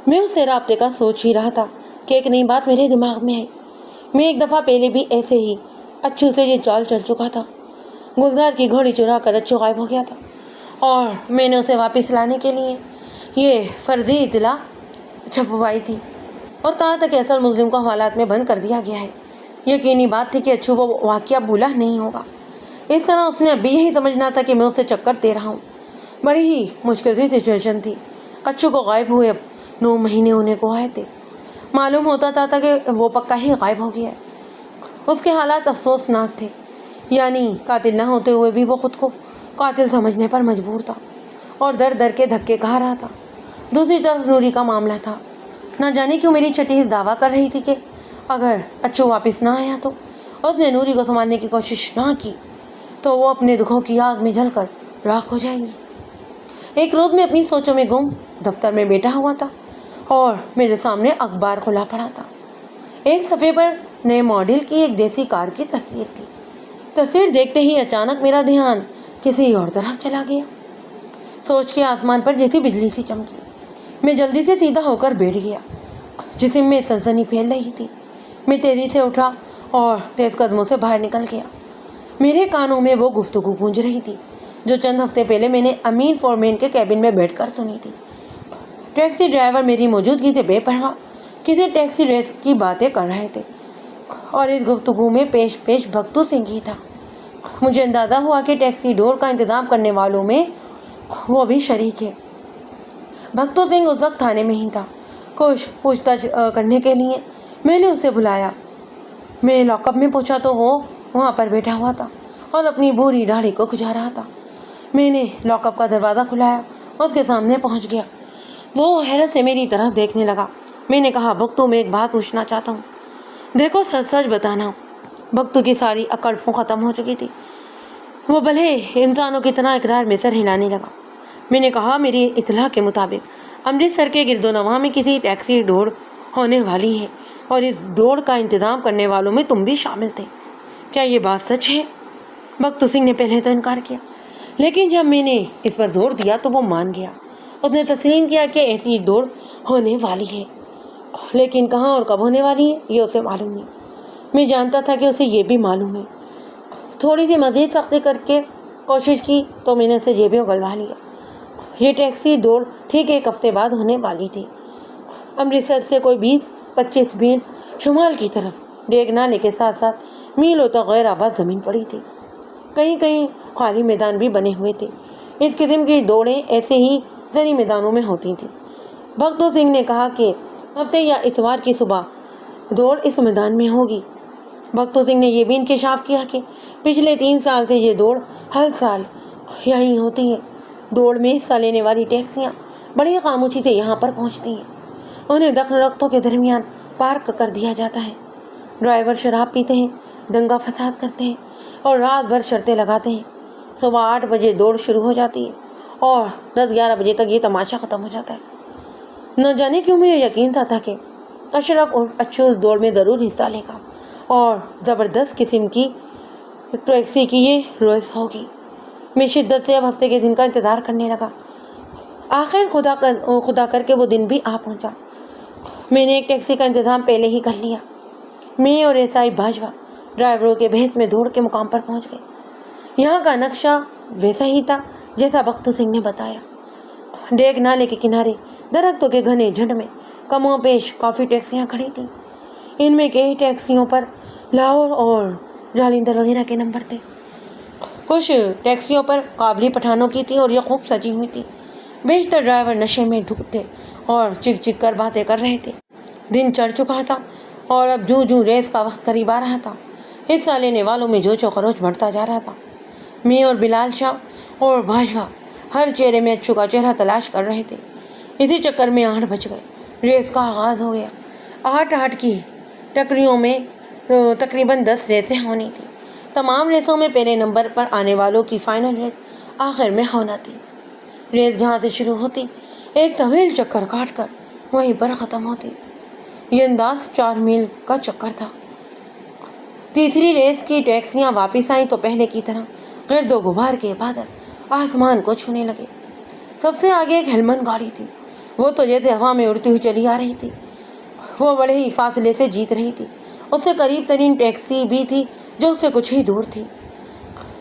میں اس سے رابطے کا سوچ ہی رہا تھا کہ ایک نئی بات میرے دماغ میں آئی۔ میں ایک دفعہ پہلے بھی ایسے ہی اچھو سے یہ چال چل چکا تھا۔ گلزار کی گھوڑی چرا کر اچھو غائب ہو گیا تھا اور میں نے اسے واپس لانے کے لیے یہ فرضی اطلاع چھپوائی تھی اور کہا تھا کہ اصل ملزم کو حوالات میں بند کر دیا گیا ہے۔ یقینی بات تھی کہ اچھو کو واقعہ بھولا نہیں ہوگا۔ اس طرح اس نے اب بھی یہی سمجھنا تھا کہ میں اسے چکر دے رہا ہوں۔ بڑی ہی مشکل سی سچویشن تھی۔ اچھو کو غائب ہوئے اب 9 مہینے ہونے کو آئے تھے۔ معلوم ہوتا تھا کہ وہ پکا ہی غائب ہو گیا ہے۔ اس کے حالات افسوسناک تھے، یعنی قاتل نہ ہوتے ہوئے بھی وہ خود کو قاتل سمجھنے پر مجبور تھا اور در در کے دھکے کھا رہا تھا۔ دوسری طرف نوری کا معاملہ تھا۔ نہ جانے کیوں میری چھٹی اس دعویٰ کر رہی تھی کہ اگر اچھو واپس نہ آیا تو اس نے نوری کو سنبھالنے کی کوشش نہ کی تو وہ اپنے دکھوں کی آگ میں جل کر راکھ ہو جائیں گی۔ ایک روز میں اپنی سوچوں میں گم دفتر میں بیٹھا ہوا تھا اور میرے سامنے اخبار کھلا پڑا تھا۔ ایک صفحے پر نئے ماڈل کی ایک دیسی کار کی تصویر تھی۔ تصویر دیکھتے ہی اچانک میرا دھیان کسی اور طرف چلا گیا۔ سوچ کے آسمان پر جیسی بجلی سی چمکی۔ میں جلدی سے سیدھا ہو کر بیٹھ گیا۔ جسم میں سنسنی پھیل رہی تھی۔ میں تیزی سے اٹھا اور تیز قدموں سے باہر نکل گیا۔ میرے کانوں میں وہ گفتگو گونج رہی تھی جو چند ہفتے پہلے میں نے امین فورمین کے کیبن میں بیٹھ کر سنی تھی۔ ٹیکسی ڈرائیور میری موجودگی سے بے پرواہ کسی ٹیکسی ریس کی باتیں کر رہے تھے اور اس گفتگو میں پیش بھگتو سنگھ ہی تھا۔ مجھے اندازہ ہوا کہ ٹیکسی ڈور کا انتظام کرنے والوں میں وہ بھی شریک ہے۔ بھگتو سنگھ اس وقت تھانے میں ہی تھا۔ کچھ پوچھ تاچھ کرنے کے لیے میں نے اسے بلایا۔ میں لاک اپ میں پوچھا تو وہ وہاں پر بیٹھا ہوا تھا اور اپنی بوڑھی داڑھی کو کھجا رہا تھا۔ میں نے لاک اپ کا دروازہ کھلایا، اس کے سامنے پہنچ گیا۔ وہ حیرت سے میری طرف دیکھنے لگا۔ میں نے کہا، بھگتو میں ایک بات پوچھنا چاہتا ہوں، دیکھو سچ سچ بتانا۔ بھگتو کی ساری اکڑ ختم ہو چکی تھی۔ وہ بھلے انسانوں کی طرح اقرار میں سر ہلانے لگا۔ میں نے کہا، میری اطلاع کے مطابق امرتسر کے گرد و نواح میں کسی ٹیکسی دوڑ ہونے والی ہے اور اس دوڑ کا انتظام کرنے والوں میں تم بھی شامل تھے، کیا یہ بات سچ ہے؟ بھگتو سنگھ نے پہلے تو انکار کیا، لیکن جب میں نے اس پر زور دیا تو وہ مان گیا۔ اس نے تسلیم کیا کہ ایسی دوڑ ہونے والی ہے، لیکن کہاں اور کب ہونے والی ہے یہ اسے معلوم نہیں۔ میں جانتا تھا کہ اسے یہ بھی معلوم ہے۔ تھوڑی سی مزید سختی کر کے کوشش کی تو میں نے اسے جیبیں اگلوا لیا۔ یہ ٹیکسی دوڑ ٹھیک ایک ہفتے بعد ہونے والی تھی۔ امرتسر سے کوئی 20-25 میل شمال کی طرف ڈیگ نالے کے ساتھ ساتھ میلوں تک غیر آباد زمین پڑی تھی۔ کہیں کہیں خالی میدان بھی بنے ہوئے تھے۔ اس قسم کی دوڑیں ایسے ہی زرعی میدانوں میں ہوتی تھیں۔ بھگتو سنگھ نے کہا کہ ہفتے یا اتوار کی صبح دوڑ اس میدان میں ہوگی۔ بھگتو سنگھ نے یہ بھی انکشاف کیا کہ پچھلے 3 سال سے یہ دوڑ ہر سال یہیں ہوتی ہے۔ دوڑ میں حصہ لینے والی ٹیکسیاں بڑی خاموشی سے یہاں پر پہنچتی ہیں۔ انہیں درختوں کے درمیان پارک کر دیا جاتا ہے۔ ڈرائیور شراب پیتے ہیں، دنگا فساد کرتے ہیں اور رات بھر شرطیں لگاتے ہیں۔ صبح 8 بجے دوڑ شروع ہو جاتی ہے اور 10-11 بجے تک یہ تماشا ختم ہو جاتا ہے۔ نہ جانے کیوں مجھے یقین تھا کہ اشرف اور اچھو اس دوڑ میں ضرور حصہ لے گا اور زبردست قسم کی ٹیکسی کی یہ ریس ہوگی۔ میں شدت سے اب ہفتے کے دن کا انتظار کرنے لگا۔ آخر خدا کر کے وہ دن بھی آ پہنچا۔ میں نے ایک ٹیکسی کا انتظام پہلے ہی کر لیا۔ میں اور ایسائی باجوہ ڈرائیوروں کے بحث میں دوڑ کے مقام پر پہنچ گئے۔ یہاں کا نقشہ ویسا ہی تھا جیسا بھگتو سنگھ نے بتایا۔ ڈیگ نالے کے کنارے درختوں کے گھنے جھنڈ میں کم و بیش کافی ٹیکسیاں کھڑی تھیں۔ ان میں کئی ٹیکسیوں پر لاہور اور جالندھر وغیرہ کے نمبر تھے۔ کچھ ٹیکسیوں پر قابلی پٹھانوں کی تھی اور یہ خوب سجی ہوئی تھی۔ بیشتر ڈرائیور نشے میں دھت تھے اور چک چک کر باتیں کر رہے تھے۔ دن چڑھ چکا تھا اور اب جوں ریس کا وقت قریب آ رہا تھا، حصہ لینے والوں میں جوش و خروش بڑھتا جا رہا تھا۔ میں اور بلال شاہ اور باجوہ ہر چہرے میں اچھو کا چہرہ تلاش کر رہے تھے۔ اسی چکر میں 8 بج گئے۔ ریس کا آغاز ہو گیا۔ 8 کی ٹکریوں میں تقریباً 10 ریسیں ہونی تھیں۔ تمام ریسوں میں پہلے نمبر پر آنے والوں کی فائنل ریس آخر میں ہونا تھی۔ ریس جہاں سے شروع ہوتی ایک طویل چکر کاٹ کر وہیں پر ختم ہوتی۔ یہ انداز 4 میل کا چکر تھا۔ تیسری ریس کی ٹیکسیاں واپس آئیں تو پہلے کی طرح گرد و غبار کے بادل آسمان کو چھونے لگے۔ سب سے آگے ایک ہیلمن گاڑی تھی۔ وہ تو جیسے ہوا میں اڑتی ہوئی چلی آ رہی تھی۔ وہ بڑے ہی فاصلے سے جیت رہی تھی۔ اس سے قریب ترین ٹیکسی بھی تھی جو اس سے کچھ ہی دور تھی۔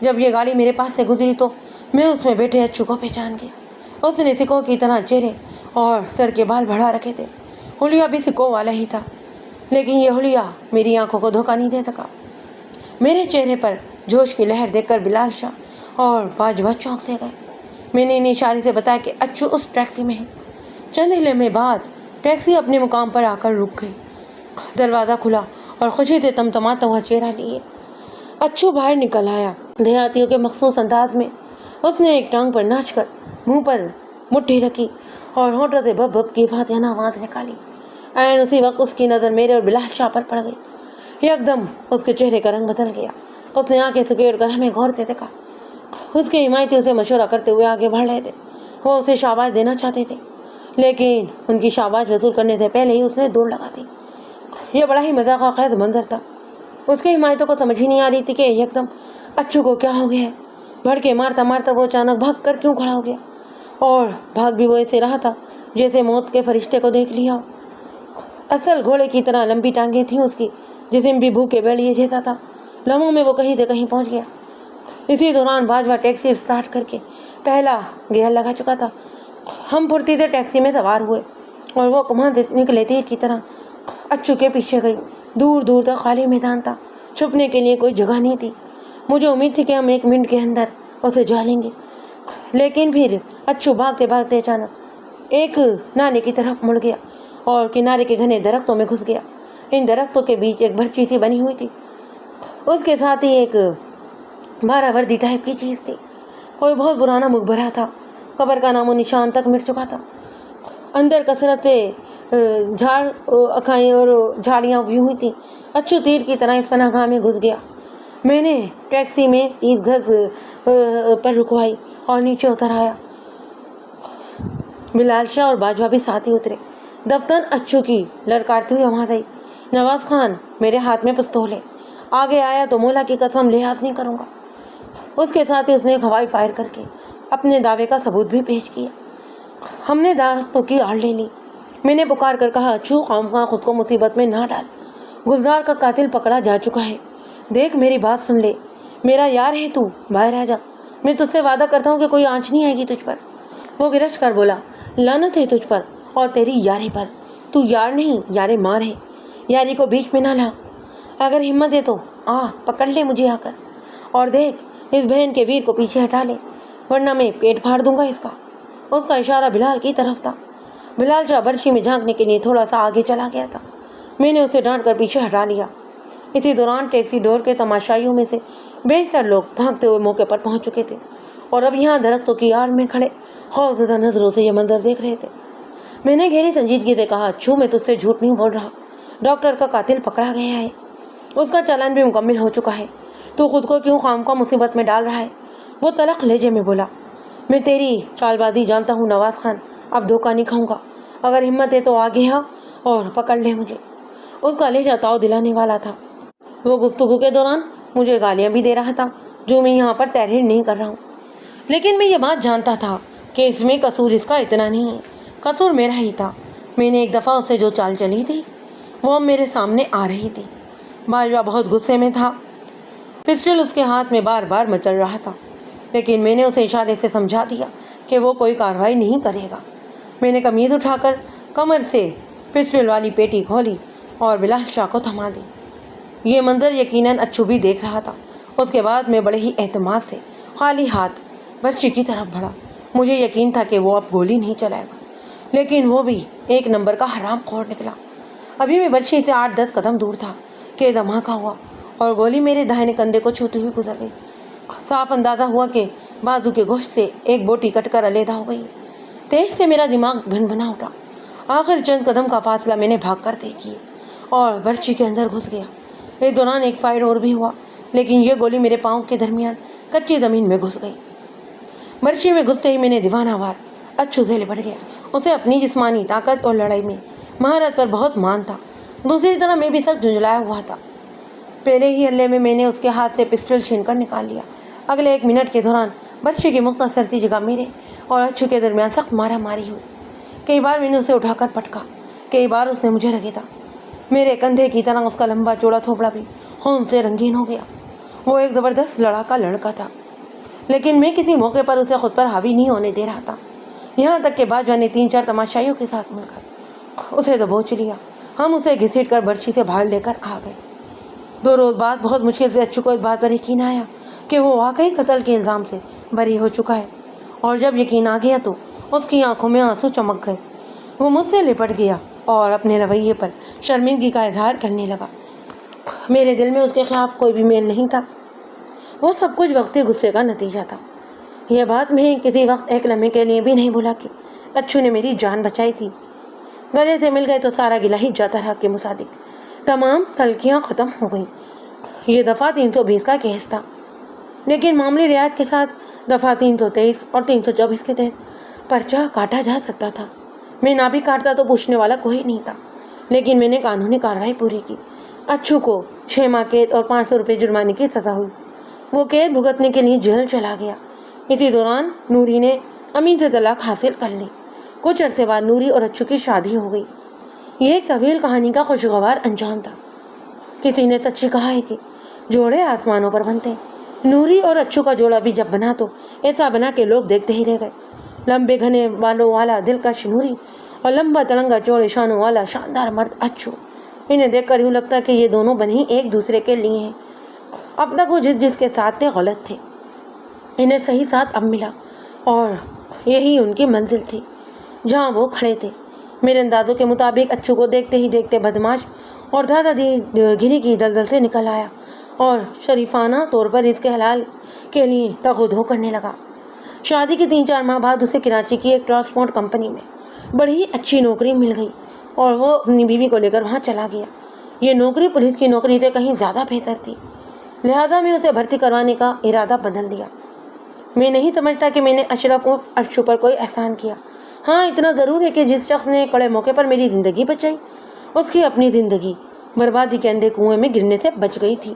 جب یہ گاڑی میرے پاس سے گزری تو میں اس میں بیٹھے اچھو کو پہچان گیا۔ اس نے سکوں کی طرح چہرے اور سر کے بال بڑھا رکھے تھے۔ حلیہ بھی سکوں والا ہی تھا، لیکن یہ حلیہ میری آنکھوں کو دھوکہ نہیں دے سکا۔ میرے چہرے پر جوش کی لہر دیکھ کر بلال شاہ اور باجوہ چونک سے گئے۔ میں نے انہیں اشارے سے بتایا کہ اچھو اس ٹیکسی میں ہے۔ چند لمحے بعد ٹیکسی اپنے مقام پر آ کر رک گئی۔ دروازہ کھلا اور خوشی سے تمتماتا ہوا چہرہ لیے اچھو باہر نکل آیا۔ دیہاتیوں کے مخصوص انداز میں اس نے ایک ٹانگ پر ناچ کر منہ پر مٹھی رکھی اور ہونٹوں سے بھب بھب کی فاتحانہ آواز نکالی۔ عین اسی وقت اس کی نظر میرے اور بلال شاہ پر پڑ گئی۔ یکدم اس کے چہرے کا رنگ بدل گیا۔ اس نے آنکھیں سکیڑ کر ہمیں غور سے دیکھا۔ اس کے حمایتی اسے مشورہ کرتے ہوئے آگے بڑھ رہے تھے۔ وہ اسے شاباش دینا چاہتے تھے، لیکن ان کی شاباش وصول کرنے سے پہلے ہی اس نے دوڑ لگا دی۔ یہ بڑا ہی مذاق خیز منظر تھا۔ اس کے حمایتوں کو سمجھ ہی نہیں آ رہی تھی کہ یکدم اچھو کو کیا ہو گیا ہے۔ بھڑکے مارتا مارتا وہ اچانک بھاگ کر کیوں کھڑا ہو گیا، اور بھاگ بھی وہ ایسے رہا تھا جیسے موت کے فرشتے کو دیکھ لیا ہو۔ اصل گھوڑے کی طرح لمبی ٹانگیں تھیں اس کی، جسم بھی بھوکے بیڑیے جیسا تھا۔ لمحوں میں وہ کہیں سے کہیں پہنچ گیا۔ اسی دوران باجوہ ٹیکسی اسٹارٹ کر کے پہلا گیئر لگا چکا تھا۔ ہم پھرتی سے ٹیکسی میں سوار ہوئے اور وہ کمان سے نکلے تیر کی طرح اچھو کے پیچھے گئی۔ دور دور تک خالی میدان تھا، چھپنے کے لیے کوئی جگہ نہیں تھی۔ مجھے امید تھی کہ ہم 1 منٹ کے اندر اسے جا لیں گے، لیکن پھر اچھو بھاگتے بھاگتے اچانک ایک نالے کی طرف مڑ گیا اور کنارے کے گھنے درختوں میں گھس گیا۔ ان درختوں کے بیچ ایک برچی سی بنی ہوئی تھی، اس کے ساتھ ہی ایک بارہ وردی ٹائپ کی چیز تھی۔ کوئی بہت پرانا مقبرہ تھا، قبر کا نام و نشان تک مٹ چکا تھا۔ اندر کثرت سے جھاڑ اکھائیں اور جھاڑیاں اگی ہوئی تھیں۔ اچھو تیر کی طرح اس پناہ گاہ میں گھس گیا۔ میں نے ٹیکسی میں 30 گز پر رکوائی اور نیچے اتر آیا۔ بلال شاہ اور باجوہ بھی ساتھ ہی اترے۔ دفتر اچھو کی لڑکارتی ہوئی آواز آئی، نواز خان، میرے ہاتھ میں پستول ہے، آگے آیا تو مولا کی قسم لحاظ نہیں کروں گا۔ اس کے ساتھ ہی اس نے ایک ہوائی فائر کر کے اپنے دعوے کا ثبوت بھی پیش کیا۔ ہم نے درختوں کی آڑ لے لی۔ میں نے پکار کر کہا، اچھو، خامخواہ خود کو مصیبت میں نہ ڈال، گلزار کا قاتل پکڑا جا چکا ہے۔ دیکھ، میری بات سن لے، میرا یار ہے تو، باہر آ جا، میں تجھ سے وعدہ کرتا ہوں کہ کوئی آنچ نہیں آئے گی تجھ پر۔ وہ گرج کر بولا، لعنت ہے تجھ پر اور تیری یاری پر، تو یار نہیں یار مار ہے، یاری کو بیچ میں نہ لا۔ اگر ہمت ہے تو آ پکڑ لے مجھے آ کر، اور دیکھ اس بہن کے ویر کو پیچھے ہٹا لے، ورنہ میں پیٹ پھاڑ دوں گا اس کا۔ اس کا اشارہ بلال کی طرف تھا۔ بلال شاہ برشی میں جھانکنے کے لیے تھوڑا سا آگے چلا گیا تھا۔ میں نے اسے ڈانٹ کر پیچھے ہٹا لیا۔ اسی دوران ٹیکسی ڈور کے تماشائیوں میں سے بیشتر لوگ بھاگتے ہوئے موقع پر پہنچ چکے تھے اور اب یہاں درختوں کی آڑ میں کھڑے خوفزدہ نظروں سے یہ منظر دیکھ رہے تھے۔ میں نے گہری سنجیدگی سے کہا، اچھو، میں تجھ سے جھوٹ نہیں بول رہا، ڈاکٹر کا قاتل پکڑا گیا ہے، اس کا چالان بھی مکمل ہو چکا ہے، تو خود کو کیوں خامخواہ مصیبت میں ڈال رہا ہے؟ وہ تلخ لہجے میں بولا، میں تیری چال بازی جانتا ہوں نواز خان، اب دھوکہ نہیں کھاؤں گا، اگر ہمت ہے تو آگے آ اور پکڑ لے مجھے۔ اس کا لہجہ تاؤ دلانے والا تھا۔ وہ گفتگو کے دوران مجھے گالیاں بھی دے رہا تھا، جو میں یہاں پر تحریر نہیں کر رہا ہوں، لیکن میں یہ بات جانتا تھا کہ اس میں قصور اس کا اتنا نہیں ہے، قصور میرا ہی تھا۔ میں نے ایک دفعہ اسے جو چال چلی تھی وہ اب میرے سامنے آ رہی تھی۔ باجوہ بہت غصے میں تھا، پسٹل اس کے ہاتھ میں بار بار مچل رہا تھا، لیکن میں نے اسے اشارے سے سمجھا دیا کہ وہ کوئی کارروائی نہیں کرے گا۔ میں نے قمیض اٹھا کر کمر سے پسٹل والی پیٹی کھولی اور بلال شاہ کو تھما دی۔ یہ منظر یقیناً اچھو بھی دیکھ رہا تھا۔ اس کے بعد میں بڑے ہی اعتماد سے خالی ہاتھ برچی کی طرف بڑھا۔ مجھے یقین تھا کہ وہ اب گولی نہیں چلائے گا، لیکن وہ بھی 1 نمبر کا حرام خور نکلا۔ ابھی میں برچی سے 8-10 قدم دور تھا کہ دھماکہ ہوا اور گولی میرے داہنے کندھے کو چھوتی ہوئی گزر گئی۔ صاف اندازہ ہوا کہ بازو کے گوشت سے ایک بوٹی کٹ کر علیحدہ ہو گئی۔ تیز سے میرا دماغ بھنبھنا اٹھا۔ آخر چند قدم کا فاصلہ میں نے بھاگ کر طے کیے اور برچی کے اندر گھس گیا۔ اس دوران ایک فائر اور بھی ہوا، لیکن یہ گولی میرے پاؤں کے درمیان کچی زمین میں گھس گئی۔ برچی میں گھستے ہی میں نے دیوانہ وار اچھو سے لپٹ گیا۔ اسے اپنی جسمانی طاقت اور لڑائی میں مہارت پر بہت مان تھا۔ دوسری طرف میں بھی سخت جھنجھلایا ہوا تھا۔ پہلے ہی حلے میں نے اس کے ہاتھ سے پسٹل چھین کر نکال لیا۔ اگلے 1 منٹ کے دوران برچی کی مختصر سی جگہ میرے اور اچھو کے درمیان سخت مارا ماری ہوئی۔ کئی بار میں نے اسے اٹھا کر پٹکا، کئی بار اس نے مجھے رگیدا۔ میرے کندھے کی طرح اس کا لمبا چوڑا تھوبڑا بھی خون سے رنگین ہو گیا۔ وہ ایک زبردست لڑاکا لڑکا تھا، لیکن میں کسی موقع پر اسے خود پر حاوی نہیں ہونے دے رہا تھا۔ یہاں تک کہ باجوہ نے 3-4 تماشائیوں کے ساتھ مل کر اسے دبوچ لیا۔ ہم اسے گھسیٹ کر برچی سے باہر لے کر آ گئے۔ 2 روز بعد بہت مشکل سے اچھو کو اس بات پر یقین آیا کہ وہ واقعی قتل کے الزام سے بری ہو چکا ہے، اور جب یقین آ گیا تو اس کی آنکھوں میں آنسو چمک گئے۔ وہ مجھ سے لپٹ گیا اور اپنے رویے پر شرمندگی کا اظہار کرنے لگا۔ میرے دل میں اس کے خلاف کوئی بھی میل نہیں تھا، وہ سب کچھ وقتی غصے کا نتیجہ تھا۔ یہ بات میں کسی وقت ایک لمحے کے لیے بھی نہیں بھولا کہ اچھو نے میری جان بچائی تھی۔ گلے سے مل گئے تو سارا گلہ ہی جاتا رہا کے مصادق تمام تلخیاں ختم ہو گئیں۔ یہ دفعہ 320 کا کیس تھا، لیکن معمولی رعایت کے ساتھ دفعہ 323 اور 324 کے تحت پرچہ کاٹا جا سکتا تھا۔ میں نہ بھی کاٹتا تو پوچھنے والا کوئی نہیں تھا، لیکن میں نے قانونی کارروائی پوری کی۔ اچھو کو 6 ماہ قید اور 500 روپے جرمانے کی سزا ہوئی۔ وہ قید بھگتنے کے لیے جیل چلا گیا۔ اسی دوران نوری نے امین سے طلاق حاصل کر لی۔ کچھ عرصے بعد نوری اور اچھو کی شادی ہو گئی۔ یہ ایک طویل کہانی کا خوشگوار انجام تھا۔ کسی نے سچی کہا ہے کہ جوڑے آسمانوں پر بنتے ہیں۔ نوری اور اچھو کا جوڑا بھی جب بنا تو ایسا بنا کہ لوگ دیکھتے ہی رہ گئے۔ لمبے گھنے بالوں والا دلکش نوری اور لمبا تلنگا چوڑے شانوں والا شاندار مرد اچھو، انہیں دیکھ کر یوں لگتا کہ یہ دونوں بن ہی ایک دوسرے کے لیے ہیں۔ اب تک وہ جس کے ساتھ تھے غلط تھے، انہیں صحیح ساتھ اب ملا اور یہی ان کی منزل تھی جہاں وہ کھڑے تھے۔ میرے اندازوں کے مطابق اچھو کو دیکھتے ہی دیکھتے بدماش اور دادا گیری کی دلدل سے نکل آیا اور شریفانہ طور پر اس کے حلال کے لیے تغدو کرنے لگا۔ شادی کے 3-4 ماہ بعد اسے کراچی کی ایک ٹرانسپورٹ کمپنی میں بڑی اچھی نوکری مل گئی اور وہ اپنی بیوی کو لے کر وہاں چلا گیا۔ یہ نوکری پولیس کی نوکری سے کہیں زیادہ بہتر تھی، لہذا میں اسے بھرتی کروانے کا ارادہ بدل دیا۔ میں نہیں سمجھتا کہ میں نے اشرف ارشو پر کوئی احسان کیا۔ ہاں اتنا ضرور ہے کہ جس شخص نے کڑے موقع پر میری زندگی بچائی، اس کی اپنی زندگی بربادی کے اندھے کنویں میں گرنے سے بچ گئی تھی۔